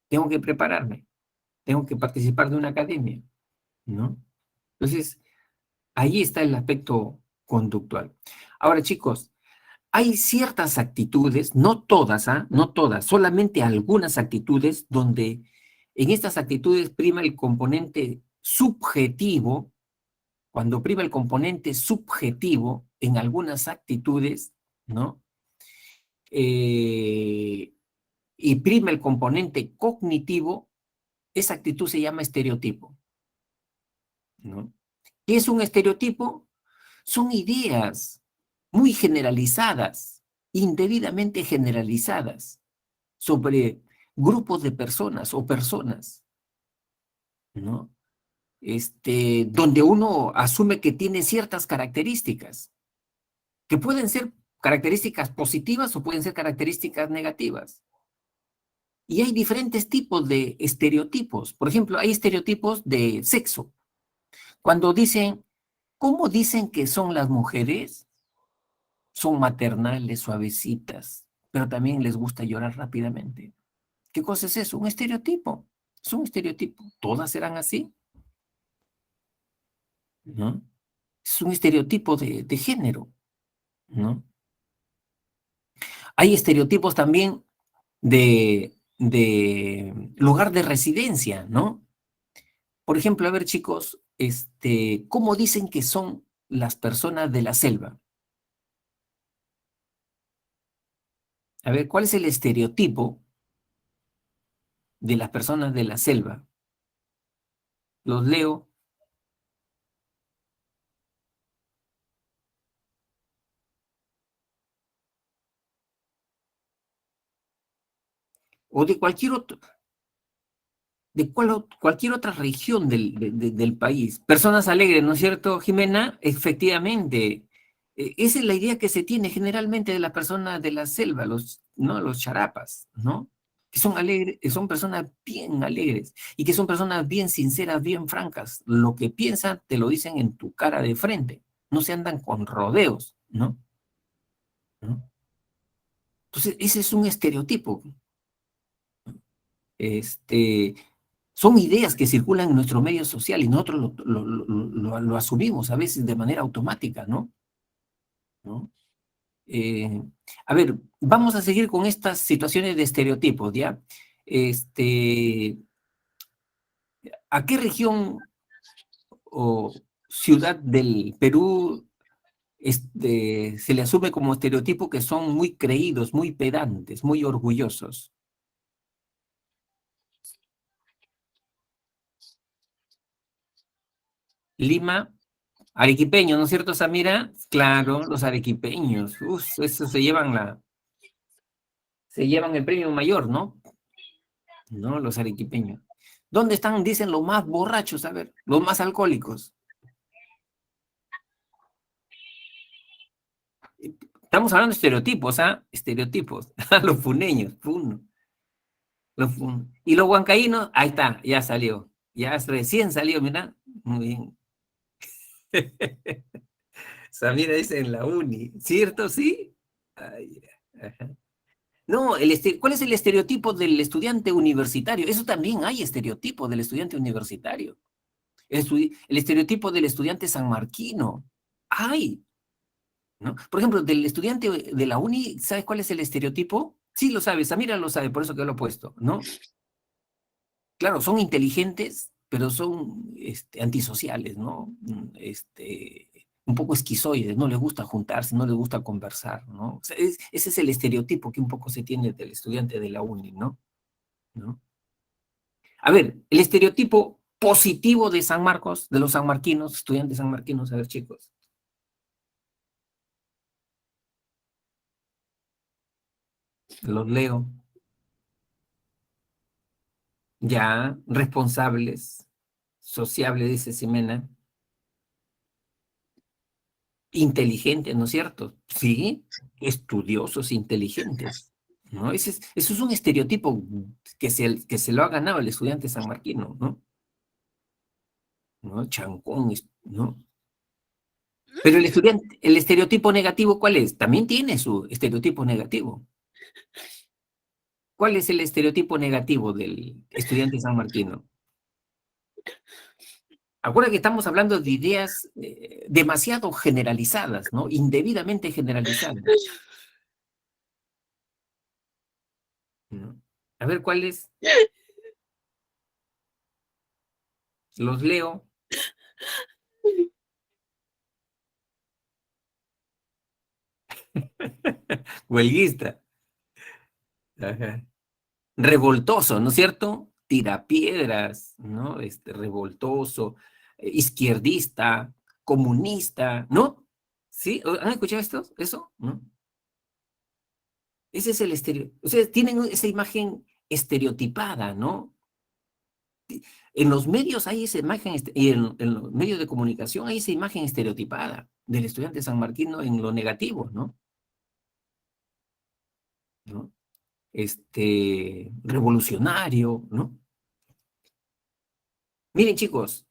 Speaker 1: tengo que prepararme, tengo que participar de una academia, ¿no? Entonces, ahí está el aspecto conductual. Ahora, chicos, hay ciertas actitudes, no todas, no todas, solamente algunas actitudes donde En estas actitudes prima el componente subjetivo. Cuando prima el componente subjetivo en algunas actitudes, ¿no? Y prima el componente cognitivo, esa actitud se llama estereotipo, ¿no? ¿Qué es un estereotipo? Son ideas muy generalizadas, indebidamente generalizadas, sobre grupos de personas o personas, ¿no? Donde uno asume que tiene ciertas características, que pueden ser características positivas o pueden ser características negativas. Y hay diferentes tipos de estereotipos. Por ejemplo, hay estereotipos de sexo. Cuando dicen, ¿cómo dicen que son las mujeres? Son maternales, suavecitas, pero también les gusta llorar rápidamente. ¿Qué cosa es eso? Un estereotipo. Es un estereotipo. ¿Todas serán así? ¿No? Es un estereotipo de género, ¿no? Hay estereotipos también de lugar de residencia, ¿no? Por ejemplo, a ver, chicos, ¿cómo dicen que son las personas de la selva? A ver, ¿cuál es el estereotipo de las personas de la selva? Los leo. O de cualquier otro, cualquier otra región del país. Personas alegres, ¿no es cierto, Jimena? Efectivamente. Esa es la idea que se tiene generalmente de las personas de la selva, ¿no? Los charapas, ¿no? Que son alegres, que son personas bien alegres y que son personas bien sinceras, bien francas. Lo que piensan te lo dicen en tu cara de frente. No se andan con rodeos, ¿no? ¿No? Entonces, ese es un estereotipo. Este, Son ideas que circulan en nuestro medio social y nosotros lo asumimos a veces de manera automática, ¿no? ¿No? Eh, a ver, vamos a seguir con estas situaciones de estereotipos, ¿ya? ¿A qué región o ciudad del Perú se le asume como estereotipo que son muy creídos, muy pedantes, muy orgullosos? Lima. Arequipeños, ¿no es cierto, Samira? Claro, los arequipeños. Uf, eso se llevan el premio mayor, ¿no? No, los arequipeños. ¿Dónde están, dicen, los más borrachos? A ver, los más alcohólicos. Estamos hablando de estereotipos, ¿ah? Estereotipos. Los puneños, puno. Y los huancaínos, ahí está, ya salió. Ya recién salió, mira. Muy bien. Samira dice en la uni, ¿cierto? ¿Sí? Ay, ajá. No, ¿cuál es el estereotipo del estudiante universitario? Eso también hay estereotipo del estudiante universitario. El estereotipo del estudiante sanmarquino. Hay, ¿no? Por ejemplo, del estudiante de la uni, ¿sabes cuál es el estereotipo? Sí lo sabes, Samira lo sabe, por eso que lo he puesto, ¿no? Claro, son inteligentes, pero son antisociales, ¿no? Un poco esquizoides, no les gusta juntarse, no les gusta conversar, ¿no? O sea, ese es el estereotipo que un poco se tiene del estudiante de la uni, ¿no? ¿No? A ver, el estereotipo positivo de San Marcos, de los sanmarquinos, estudiantes sanmarquinos, a ver, chicos. Los leo. Ya, responsables, sociables, dice Ximena. Inteligentes, ¿no es cierto? Sí, estudiosos, inteligentes, ¿no? Eso es un estereotipo que se lo ha ganado el estudiante sanmarquino, ¿no? ¿No? Chancón, ¿no? Pero el estereotipo negativo, ¿cuál es? También tiene su estereotipo negativo. ¿Cuál es el estereotipo negativo del estudiante sanmarquino? Acuérdate que estamos hablando de ideas demasiado generalizadas, ¿no? Indebidamente generalizadas, ¿no? A ver, ¿cuál es? Los leo. Huelguista. Ajá. Revoltoso, ¿no es cierto? Tirapiedras, ¿no? Revoltoso, izquierdista, comunista, ¿no? ¿Sí? ¿Han escuchado esto? ¿Eso? ¿No? Ese es el o sea, tienen esa imagen estereotipada, ¿no? En los medios hay esa imagen, y en los medios de comunicación hay esa imagen estereotipada del estudiante sanmarquino en lo negativo, ¿no? ¿No? Revolucionario, ¿no? Miren, chicos,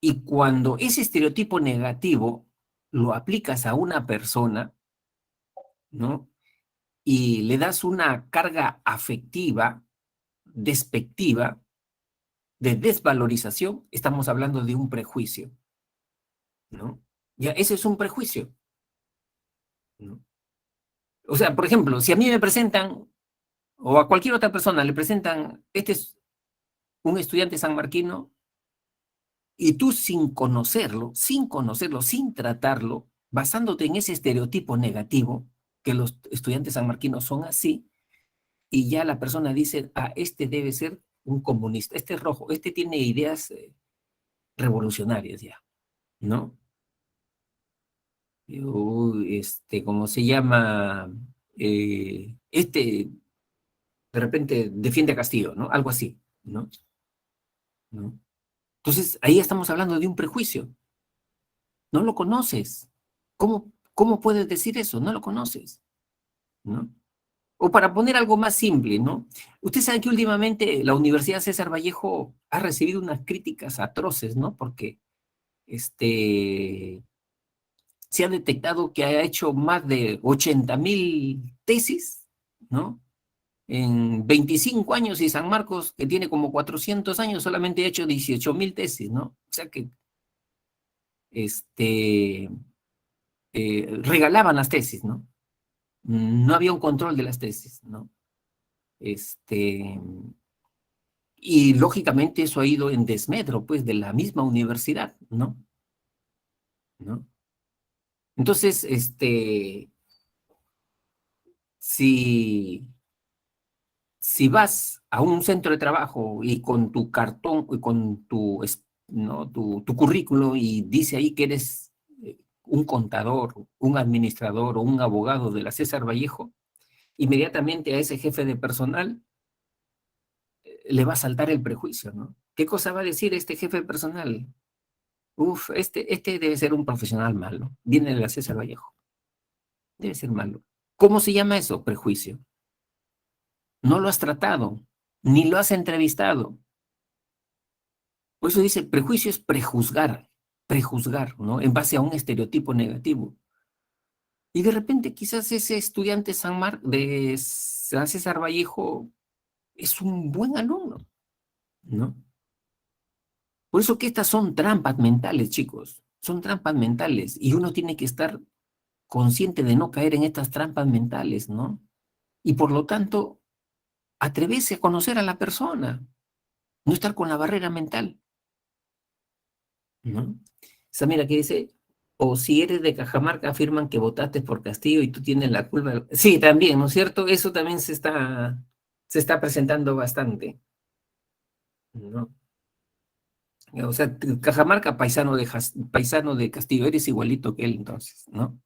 Speaker 1: y cuando ese estereotipo negativo lo aplicas a una persona, ¿no? Y le das una carga afectiva, despectiva, de desvalorización, estamos hablando de un prejuicio, ¿no? Ya, ese es un prejuicio, ¿no? O sea, por ejemplo, si a mí me presentan, o a cualquier otra persona le presentan, este es un estudiante sanmarquino, y tú sin conocerlo, sin tratarlo, basándote en ese estereotipo negativo, que los estudiantes sanmarquinos son así, y ya la persona dice, ah, este debe ser un comunista, este es rojo, este tiene ideas revolucionarias ya, ¿no? ¿Cómo se llama? De repente defiende a Castillo, ¿no? Algo así, ¿no? ¿No? Entonces, ahí estamos hablando de un prejuicio. No lo conoces. ¿Cómo puedes decir eso? No lo conoces, ¿no? O para poner algo más simple, ¿no? Usted sabe que últimamente la Universidad César Vallejo ha recibido unas críticas atroces, ¿no? Porque se ha detectado que ha hecho más de 80,000 tesis, ¿no? En 25 años, y San Marcos, que tiene como 400 años, solamente ha hecho 18,000 tesis, ¿no? O sea que regalaban las tesis, ¿no? No había un control de las tesis, ¿no? Y lógicamente eso ha ido en desmedro, pues, de la misma universidad, ¿no? ¿No? Entonces, si vas a un centro de trabajo y con tu cartón, y con ¿no? tu currículo, y dice ahí que eres un contador, un administrador o un abogado de la César Vallejo, inmediatamente a ese jefe de personal le va a saltar el prejuicio, ¿no? ¿Qué cosa va a decir este jefe de personal? Uf, este debe ser un profesional malo. Viene de la César Vallejo. Debe ser malo. ¿Cómo se llama eso? Prejuicio. No lo has tratado, ni lo has entrevistado. Por eso dice, prejuicio es prejuzgar, ¿no? En base a un estereotipo negativo. Y de repente quizás ese estudiante de San César Vallejo es un buen alumno, ¿no? Por eso que estas son trampas mentales, chicos. Son trampas mentales. Y uno tiene que estar consciente de no caer en estas trampas mentales, ¿no? Y por lo tanto, atreverse a conocer a la persona. No estar con la barrera mental, ¿no? Esa mira que dice, o si eres de Cajamarca, afirman que votaste por Castillo y tú tienes la culpa. Sí, también, ¿no es cierto? Eso también se está presentando bastante, ¿no? O sea, Cajamarca, paisano de Castillo, eres igualito que él entonces, ¿no?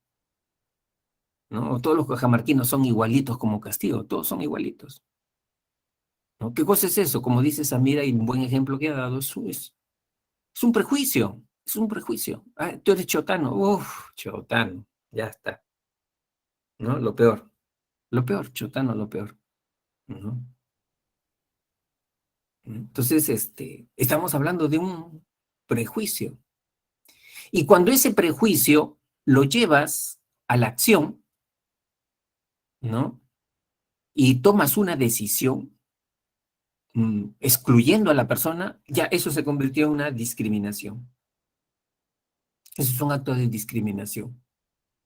Speaker 1: ¿No? O todos los cajamarquinos son igualitos como Castillo, todos son igualitos, ¿no? ¿Qué cosa es eso? Como dice Samira, y un buen ejemplo que ha dado, es un prejuicio, es un prejuicio. Ah, tú eres chotano, uff, chotano, ya está, ¿no? Lo peor, chotano, lo peor, ¿no? Entonces, estamos hablando de un prejuicio. Y cuando ese prejuicio lo llevas a la acción, ¿no? Y tomas una decisión, excluyendo a la persona, ya eso se convirtió en una discriminación. Eso es un acto de discriminación,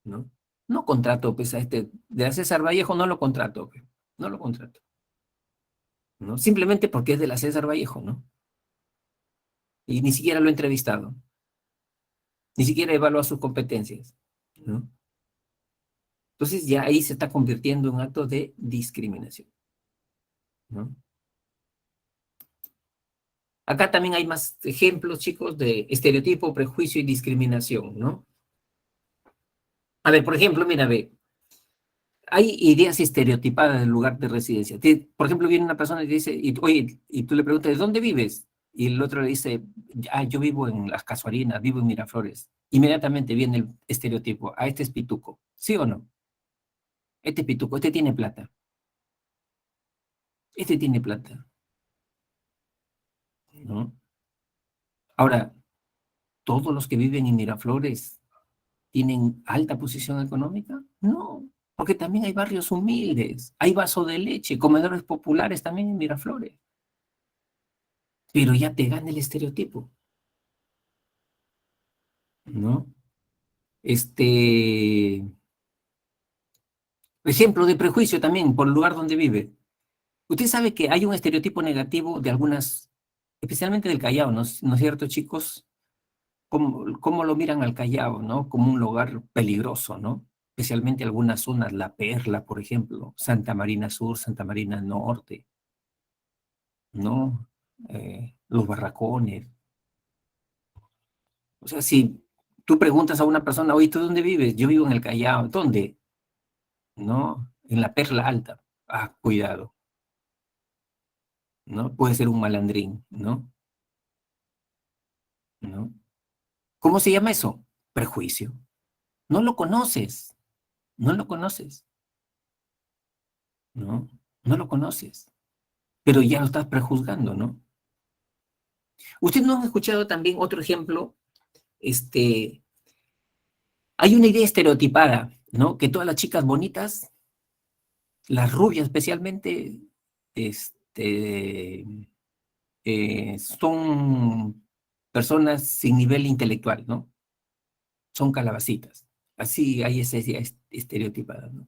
Speaker 1: ¿no? No contrato, pues, de a César Vallejo no lo contrato, pues, no lo contrato, ¿no? Simplemente porque es de la César Vallejo, ¿no? y ni siquiera lo he entrevistado, ni siquiera evalúa sus competencias, ¿no? Entonces ya ahí se está convirtiendo en un acto de discriminación, ¿no? Acá también hay más ejemplos, chicos, de estereotipo, prejuicio y discriminación, ¿no? A ver, por ejemplo, mira, ve, hay ideas estereotipadas del lugar de residencia. Por ejemplo, viene una persona y te dice, oye, y tú le preguntas, ¿de dónde vives? Y el otro le dice, yo vivo en Las Casuarinas, vivo en Miraflores. Inmediatamente viene el estereotipo, este es pituco, ¿sí o no? Este es pituco, este tiene plata. Este tiene plata, ¿no? Ahora, ¿todos los que viven en Miraflores tienen alta posición económica? No, porque también hay barrios humildes, hay vaso de leche, comedores populares también en Miraflores. Pero ya te gana el estereotipo, ¿no? Ejemplo de prejuicio también por el lugar donde vive. Usted sabe que hay un estereotipo negativo de algunas, especialmente del Callao, ¿no es cierto, chicos? ¿Cómo lo miran al Callao, ¿no? Como un lugar peligroso, ¿no? Especialmente algunas zonas, La Perla, por ejemplo, Santa Marina Sur, Santa Marina Norte, ¿no? Los barracones. O sea, si tú preguntas a una persona, oye, ¿tú dónde vives? Yo vivo en el Callao. ¿Dónde? ¿No? En la Perla Alta. Ah, cuidado, ¿no? Puede ser un malandrín, ¿no? ¿No? ¿Cómo se llama eso? Prejuicio. No lo conoces, no lo conoces, ¿no? No lo conoces, pero ya lo estás prejuzgando, ¿no? ¿Ustedes no han escuchado también otro ejemplo? Hay una idea estereotipada, ¿no? Que todas las chicas bonitas, las rubias especialmente, este, son personas sin nivel intelectual, ¿no? Son calabacitas. Así hay esa idea estereotipada, ¿no?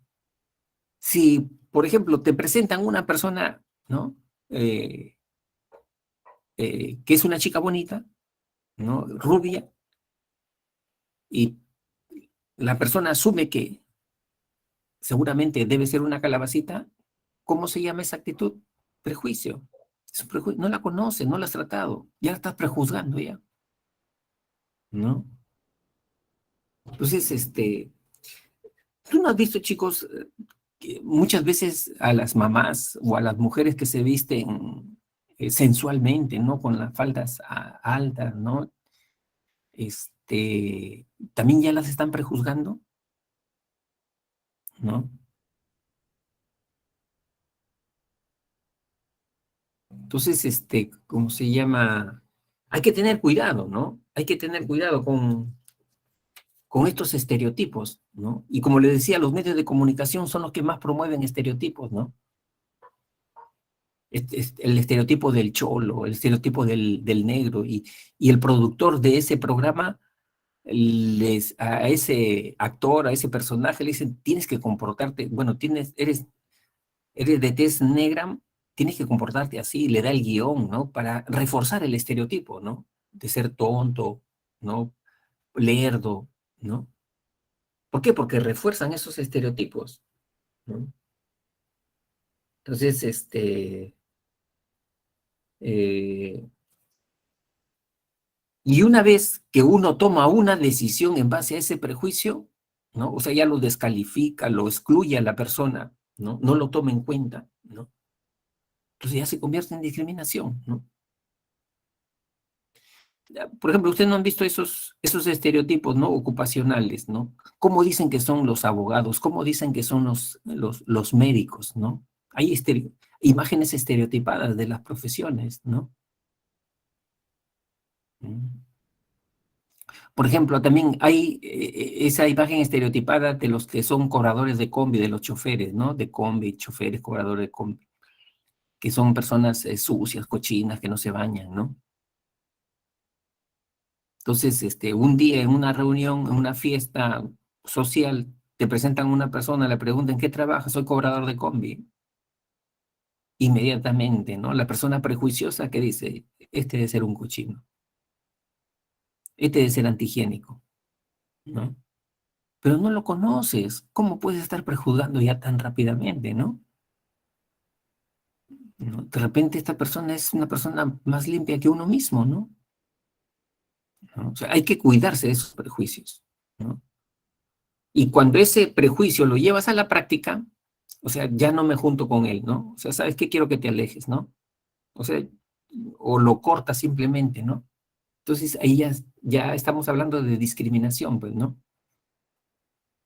Speaker 1: Si, por ejemplo, te presentan una persona, ¿no? Que es una chica bonita, ¿no? Rubia, y la persona asume que seguramente debe ser una calabacita, ¿cómo se llama esa actitud? Prejuicio. No la conoces, no la has tratado, ya la estás prejuzgando ya, ¿no? Entonces, tú no has visto, chicos, que muchas veces a las mamás o a las mujeres que se visten sensualmente, ¿no? Con las faldas altas, ¿no? También ya las están prejuzgando, ¿no? Entonces, ¿cómo se llama? Hay que tener cuidado, ¿no? Hay que tener cuidado con estos estereotipos, ¿no? Y como les decía, los medios de comunicación son los que más promueven estereotipos, ¿no? El estereotipo del cholo, el estereotipo del negro, y el productor de ese programa a ese actor, a ese personaje, le dicen, tienes que comportarte, bueno, eres de tez negra, tienes que comportarte así, le da el guión, ¿no? Para reforzar el estereotipo, ¿no? De ser tonto, ¿no? Lerdo, ¿no? ¿Por qué? Porque refuerzan esos estereotipos, ¿no? Entonces, eh, y una vez que uno toma una decisión en base a ese prejuicio, ¿no? O sea, ya lo descalifica, lo excluye a la persona, ¿no? No lo toma en cuenta, ¿no? Entonces ya se convierte en discriminación, ¿no? Por ejemplo, ustedes no han visto esos estereotipos, ¿no? Ocupacionales, ¿no? ¿Cómo dicen que son los abogados? ¿Cómo dicen que son los médicos, ¿no? Hay imágenes estereotipadas de las profesiones, ¿no? Por ejemplo, también hay esa imagen estereotipada de los que son cobradores de combi, de los choferes, ¿no? De combi, choferes, cobradores de combi, que son personas sucias, cochinas, que no se bañan, ¿no? Entonces, un día en una reunión, en una fiesta social, te presentan a una persona, le preguntan, ¿en qué trabaja? Soy cobrador de combi. Inmediatamente, ¿no? La persona prejuiciosa que dice, este debe ser un cochino, Este debe ser antihigiénico, ¿no? Pero no lo conoces. ¿Cómo puedes estar prejuzgando ya tan rápidamente, no? ¿No? De repente esta persona es una persona más limpia que uno mismo, ¿no? ¿No? O sea, hay que cuidarse de esos prejuicios, ¿no? Y cuando ese prejuicio lo llevas a la práctica, o sea, ya no me junto con él, ¿no? O sea, ¿sabes qué? Quiero que te alejes, ¿no? O sea, o lo cortas simplemente, ¿no? Entonces ahí ya estamos hablando de discriminación, pues, ¿no?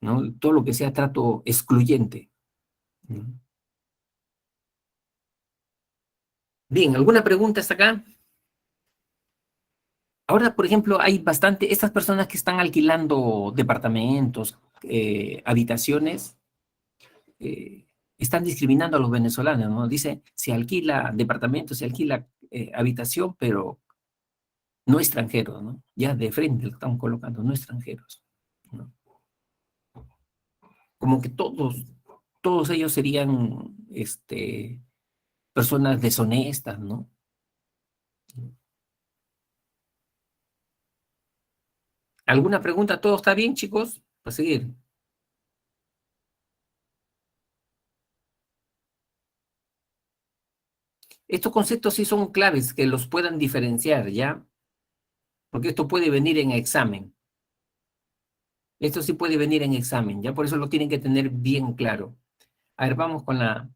Speaker 1: ¿No? Todo lo que sea trato excluyente, ¿no? Bien, ¿alguna pregunta hasta acá? Ahora, por ejemplo, hay bastante, estas personas que están alquilando departamentos, habitaciones, eh, están discriminando a los venezolanos, ¿no? Dice, se alquila departamento, se alquila habitación, pero no extranjeros, ¿no? Ya de frente lo están colocando, no extranjeros, ¿no? Como que todos ellos serían, personas deshonestas, ¿no? ¿Alguna pregunta? ¿Todo está bien, chicos? Para seguir. Estos conceptos sí son claves, que los puedan diferenciar, ¿ya? Porque esto puede venir en examen. Esto sí puede venir en examen, ¿ya? Por eso lo tienen que tener bien claro. A ver, vamos con la...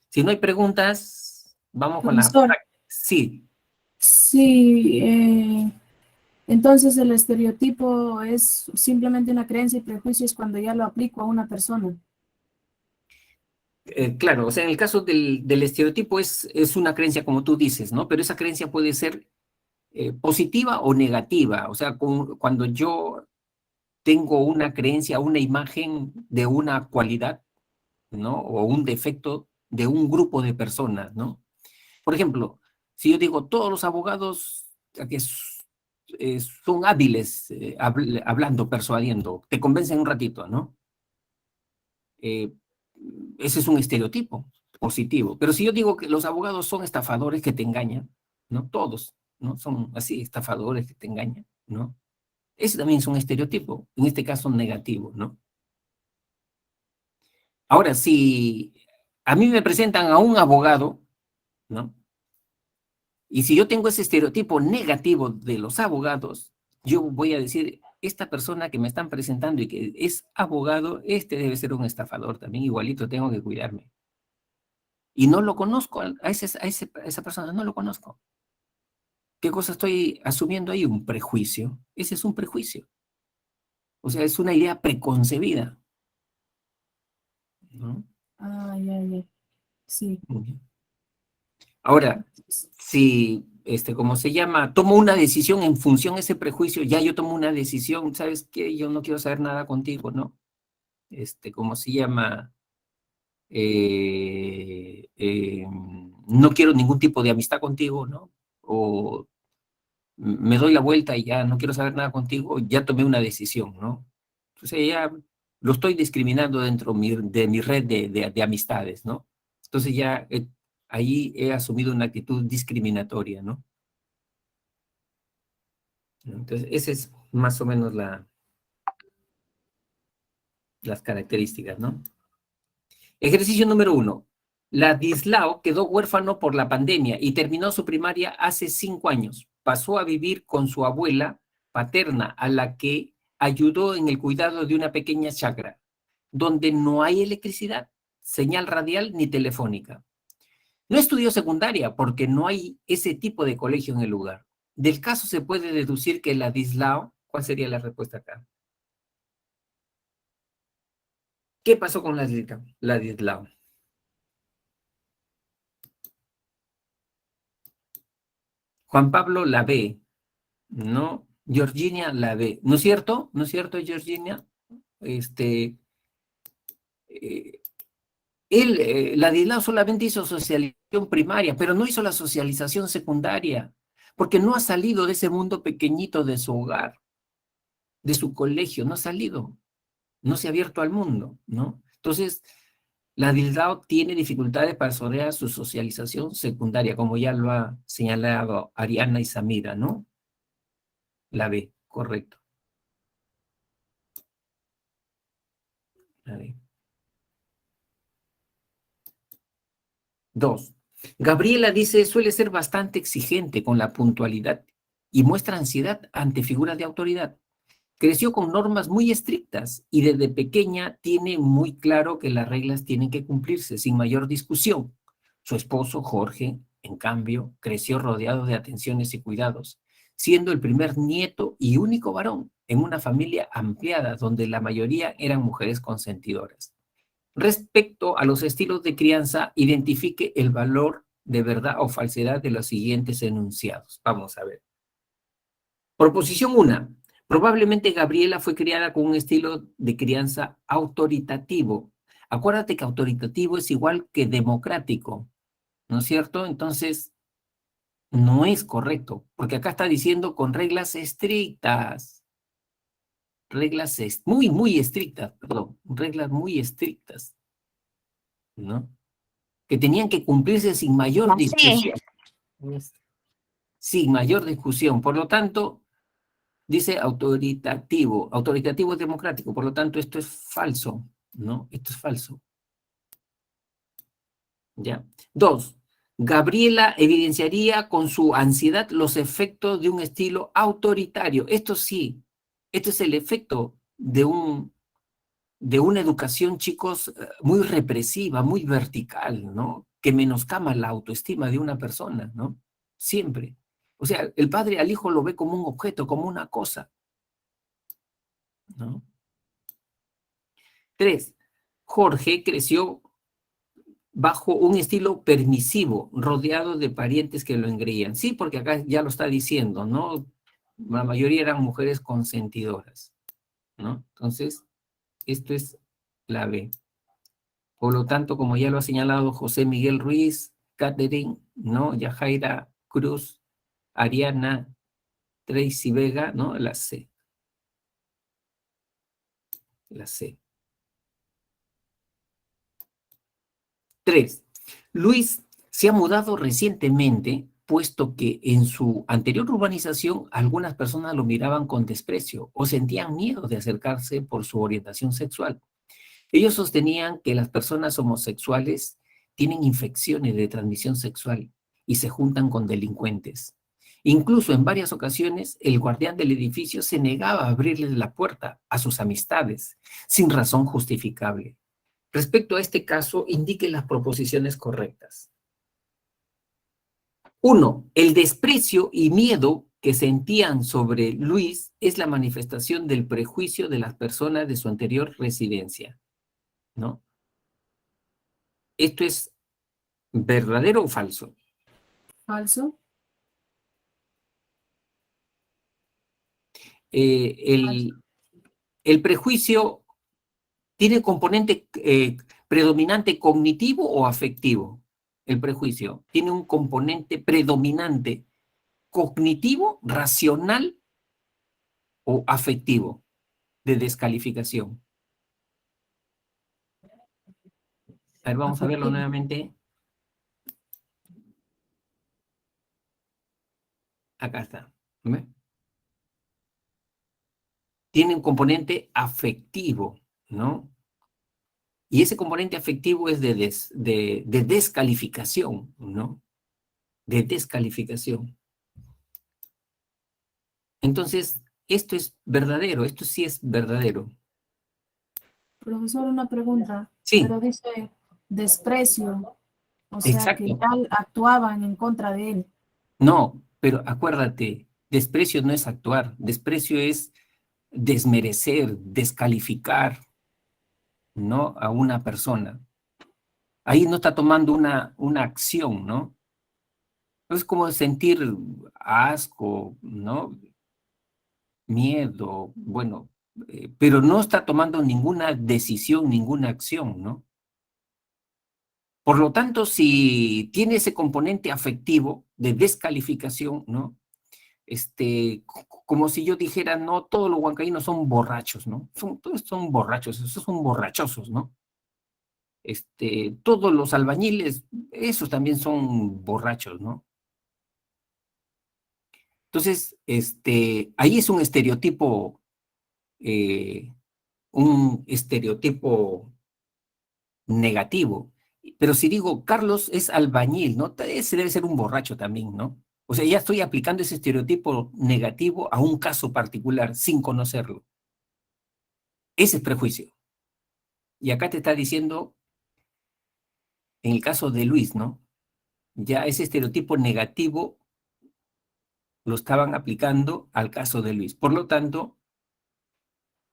Speaker 1: Si no hay preguntas, vamos con la...
Speaker 5: Profesor,
Speaker 1: Sí,
Speaker 5: sí, entonces el estereotipo es simplemente una creencia y prejuicios cuando ya lo aplico a una persona.
Speaker 1: claro, o sea, en el caso del estereotipo es una creencia como tú dices, ¿no? Pero esa creencia puede ser positiva o negativa. O sea, cuando yo tengo una creencia, una imagen de una cualidad, ¿no? O un defecto de un grupo de personas, ¿no? Por ejemplo, si yo digo, todos los abogados son hábiles hablando, persuadiendo, te convencen un ratito, ¿no? Eh, Ese es un estereotipo positivo. Pero si yo digo que los abogados son estafadores que te engañan, ¿no? Todos, ¿no? Son así, estafadores que te engañan, ¿no? Ese también es un estereotipo, en este caso negativo, ¿no? Ahora, si a mí me presentan a un abogado, ¿no? Y si yo tengo ese estereotipo negativo de los abogados, yo voy a decir, esta persona que me están presentando y que es abogado, este debe ser un estafador también, igualito tengo que cuidarme. Y no lo conozco, a esa persona no lo conozco. ¿Qué cosa estoy asumiendo ahí? Un prejuicio. Ese es un prejuicio. O sea, es una idea preconcebida, ¿no?
Speaker 5: Ah, ya, sí.
Speaker 1: Ahora, si, ¿cómo se llama? Tomo una decisión en función de ese prejuicio, ya yo tomo una decisión, ¿sabes qué? Yo no quiero saber nada contigo, ¿no? ¿Cómo se llama? No quiero ningún tipo de amistad contigo, ¿no? O me doy la vuelta y ya no quiero saber nada contigo, ya tomé una decisión, ¿no? Entonces ya lo estoy discriminando dentro de mi red de amistades, ¿no? Entonces ya ahí he asumido una actitud discriminatoria, ¿no? Entonces, esa es más o menos las características, ¿no? Ejercicio número 1. Ladislao quedó huérfano por la pandemia y terminó su primaria hace 5 años. Pasó a vivir con su abuela paterna, a la que ayudó en el cuidado de una pequeña chacra, donde no hay electricidad, señal radial ni telefónica. No estudió secundaria porque no hay ese tipo de colegio en el lugar. Del caso se puede deducir que Ladislao, ¿cuál sería la respuesta acá? ¿Qué pasó con Ladislao? Juan Pablo la ve, ¿no? Georgina la ve. ¿No es cierto? ¿No es cierto, Georgina? Este, eh, Ladislao solamente hizo socialización primaria, pero no hizo la socialización secundaria, porque no ha salido de ese mundo pequeñito de su hogar, de su colegio, no ha salido, no se ha abierto al mundo, ¿no? Entonces, Ladislao tiene dificultades para desarrollar su socialización secundaria, como ya lo ha señalado Ariana y Samira, ¿no? La B, correcto. La B. 2. Gabriela dice, suele ser bastante exigente con la puntualidad y muestra ansiedad ante figuras de autoridad. Creció con normas muy estrictas y desde pequeña tiene muy claro que las reglas tienen que cumplirse sin mayor discusión. Su esposo, Jorge, en cambio, creció rodeado de atenciones y cuidados, siendo el primer nieto y único varón en una familia ampliada donde la mayoría eran mujeres consentidoras. Respecto a los estilos de crianza, identifique el valor de verdad o falsedad de los siguientes enunciados. Vamos a ver. Proposición 1. Probablemente Gabriela fue criada con un estilo de crianza autoritativo. Acuérdate que autoritativo es igual que democrático, ¿no es cierto? Entonces, no es correcto, porque acá está diciendo con reglas estrictas. Reglas muy estrictas, perdón, reglas muy estrictas, ¿no? Que tenían que cumplirse sin mayor discusión. Sin mayor discusión. Por lo tanto, dice autoritativo. Autoritativo es democrático. Por lo tanto, esto es falso, ¿no? Esto es falso. ¿Ya? 2. Gabriela evidenciaría con su ansiedad los efectos de un estilo autoritario. Esto sí, esto es el efecto de una educación, chicos, muy represiva, muy vertical, ¿no? Que menoscama la autoestima de una persona, ¿no? Siempre. O sea, el padre al hijo lo ve como un objeto, como una cosa, ¿no? 3. Jorge creció bajo un estilo permisivo, rodeado de parientes que lo engreían. Sí, porque acá ya lo está diciendo, ¿no? La mayoría eran mujeres consentidoras, ¿no? Entonces, esto es la B. Por lo tanto, como ya lo ha señalado José Miguel Ruiz, Catherine, ¿no? Yajaira Cruz, Ariana, Tracy Vega, ¿no? La C. La C. 3. Luis se ha mudado recientemente, puesto que en su anterior urbanización algunas personas lo miraban con desprecio o sentían miedo de acercarse por su orientación sexual. Ellos sostenían que las personas homosexuales tienen infecciones de transmisión sexual y se juntan con delincuentes. Incluso en varias ocasiones el guardián del edificio se negaba a abrirles la puerta a sus amistades sin razón justificable. Respecto a este caso, indique las proposiciones correctas. 1. El desprecio y miedo que sentían sobre Luis es la manifestación del prejuicio de las personas de su anterior residencia, ¿no? ¿Esto es verdadero o falso?
Speaker 5: Falso.
Speaker 1: El prejuicio tiene componente predominante cognitivo o afectivo. El prejuicio tiene un componente predominante cognitivo, racional o afectivo de descalificación. A ver, vamos a verlo nuevamente. Acá está. ¿Ve? Tiene un componente afectivo, ¿no? Y ese componente afectivo es de descalificación, ¿no? De descalificación. Entonces, esto es verdadero, esto sí es verdadero.
Speaker 5: Profesor, una pregunta.
Speaker 1: Sí.
Speaker 5: Pero dice desprecio, o sea
Speaker 1: Exacto.
Speaker 5: que tal actuaban en contra de él.
Speaker 1: No, pero acuérdate, desprecio no es actuar, desprecio es desmerecer, descalificar, ¿no? A una persona. Ahí no está tomando una acción, ¿no? Es como sentir asco, ¿no? Miedo, bueno, pero no está tomando ninguna decisión, ninguna acción, ¿no? Por lo tanto, si tiene ese componente afectivo de descalificación, ¿no? Como si yo dijera, no, todos los huancaínos son borrachos, ¿no? Todos son borrachos, esos son borrachosos, ¿no? Todos los albañiles, esos también son borrachos, ¿no? Entonces, ahí es un estereotipo negativo. Pero si digo, Carlos es albañil, ¿no? Ese debe ser un borracho también, ¿no? O sea, ya estoy aplicando ese estereotipo negativo a un caso particular sin conocerlo. Ese es prejuicio. Y acá te está diciendo, en el caso de Luis, ¿no? Ya ese estereotipo negativo lo estaban aplicando al caso de Luis. Por lo tanto,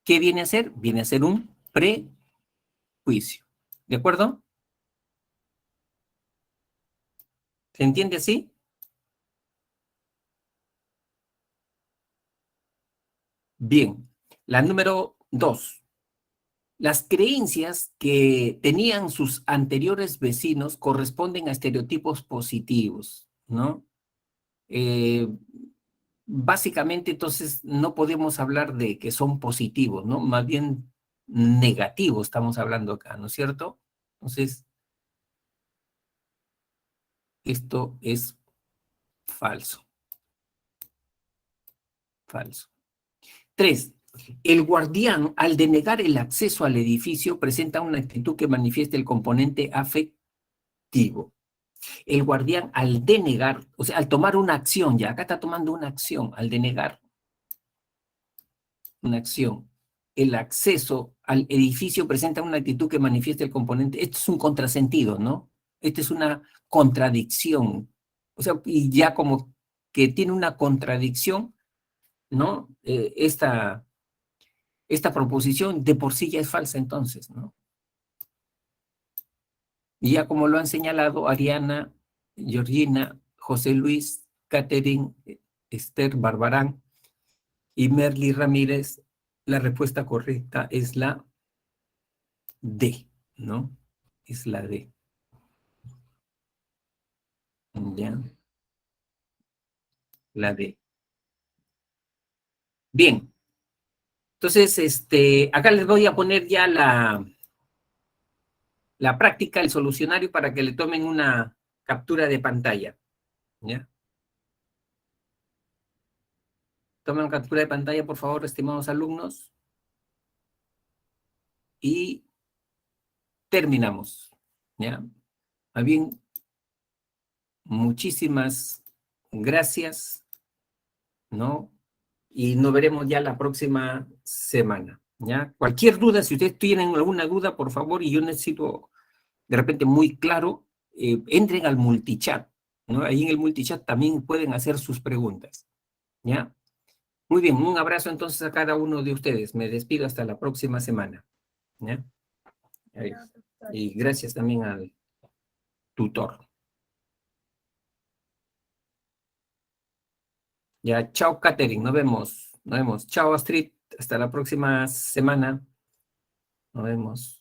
Speaker 1: ¿qué viene a ser? Viene a ser un prejuicio. ¿De acuerdo? ¿Se entiende así? Bien. La número 2. Las creencias que tenían sus anteriores vecinos corresponden a estereotipos positivos, ¿no? Básicamente, entonces, no podemos hablar de que son positivos, ¿no? Más bien negativos estamos hablando acá, ¿no es cierto? Entonces, esto es falso. Falso. 3. El guardián, al denegar el acceso al edificio, presenta una actitud que manifiesta el componente afectivo. El guardián, al denegar, o sea, al tomar una acción, ya acá está tomando una acción, al denegar una acción, el acceso al edificio presenta una actitud que manifiesta el componente. Esto es un contrasentido, ¿no? Esto es una contradicción. O sea, y ya como que tiene una contradicción, ¿no? Esta proposición de por sí ya es falsa entonces, ¿no? Y ya como lo han señalado Ariana, Georgina, José Luis, Catherine, Esther Barbarán y Merly Ramírez, la respuesta correcta es la D, ¿no? Es la D. ¿Ya? La D. Bien. Entonces, acá les voy a poner ya la práctica, el solucionario, para que le tomen una captura de pantalla. ¿Ya? Tomen captura de pantalla, por favor, estimados alumnos. Y terminamos. ¿Ya? Más bien, muchísimas gracias, ¿no? Y nos veremos ya la próxima semana, ¿ya? Cualquier duda, si ustedes tienen alguna duda, por favor, y yo necesito de repente muy claro, entren al multichat, ¿no? Ahí en el multichat también pueden hacer sus preguntas, ¿ya? Muy bien, un abrazo entonces a cada uno de ustedes. Me despido hasta la próxima semana, ¿ya? Y gracias también al tutor. Ya, chao, Katherine, nos vemos. Nos vemos. Chao, Astrid, hasta la próxima semana. Nos vemos.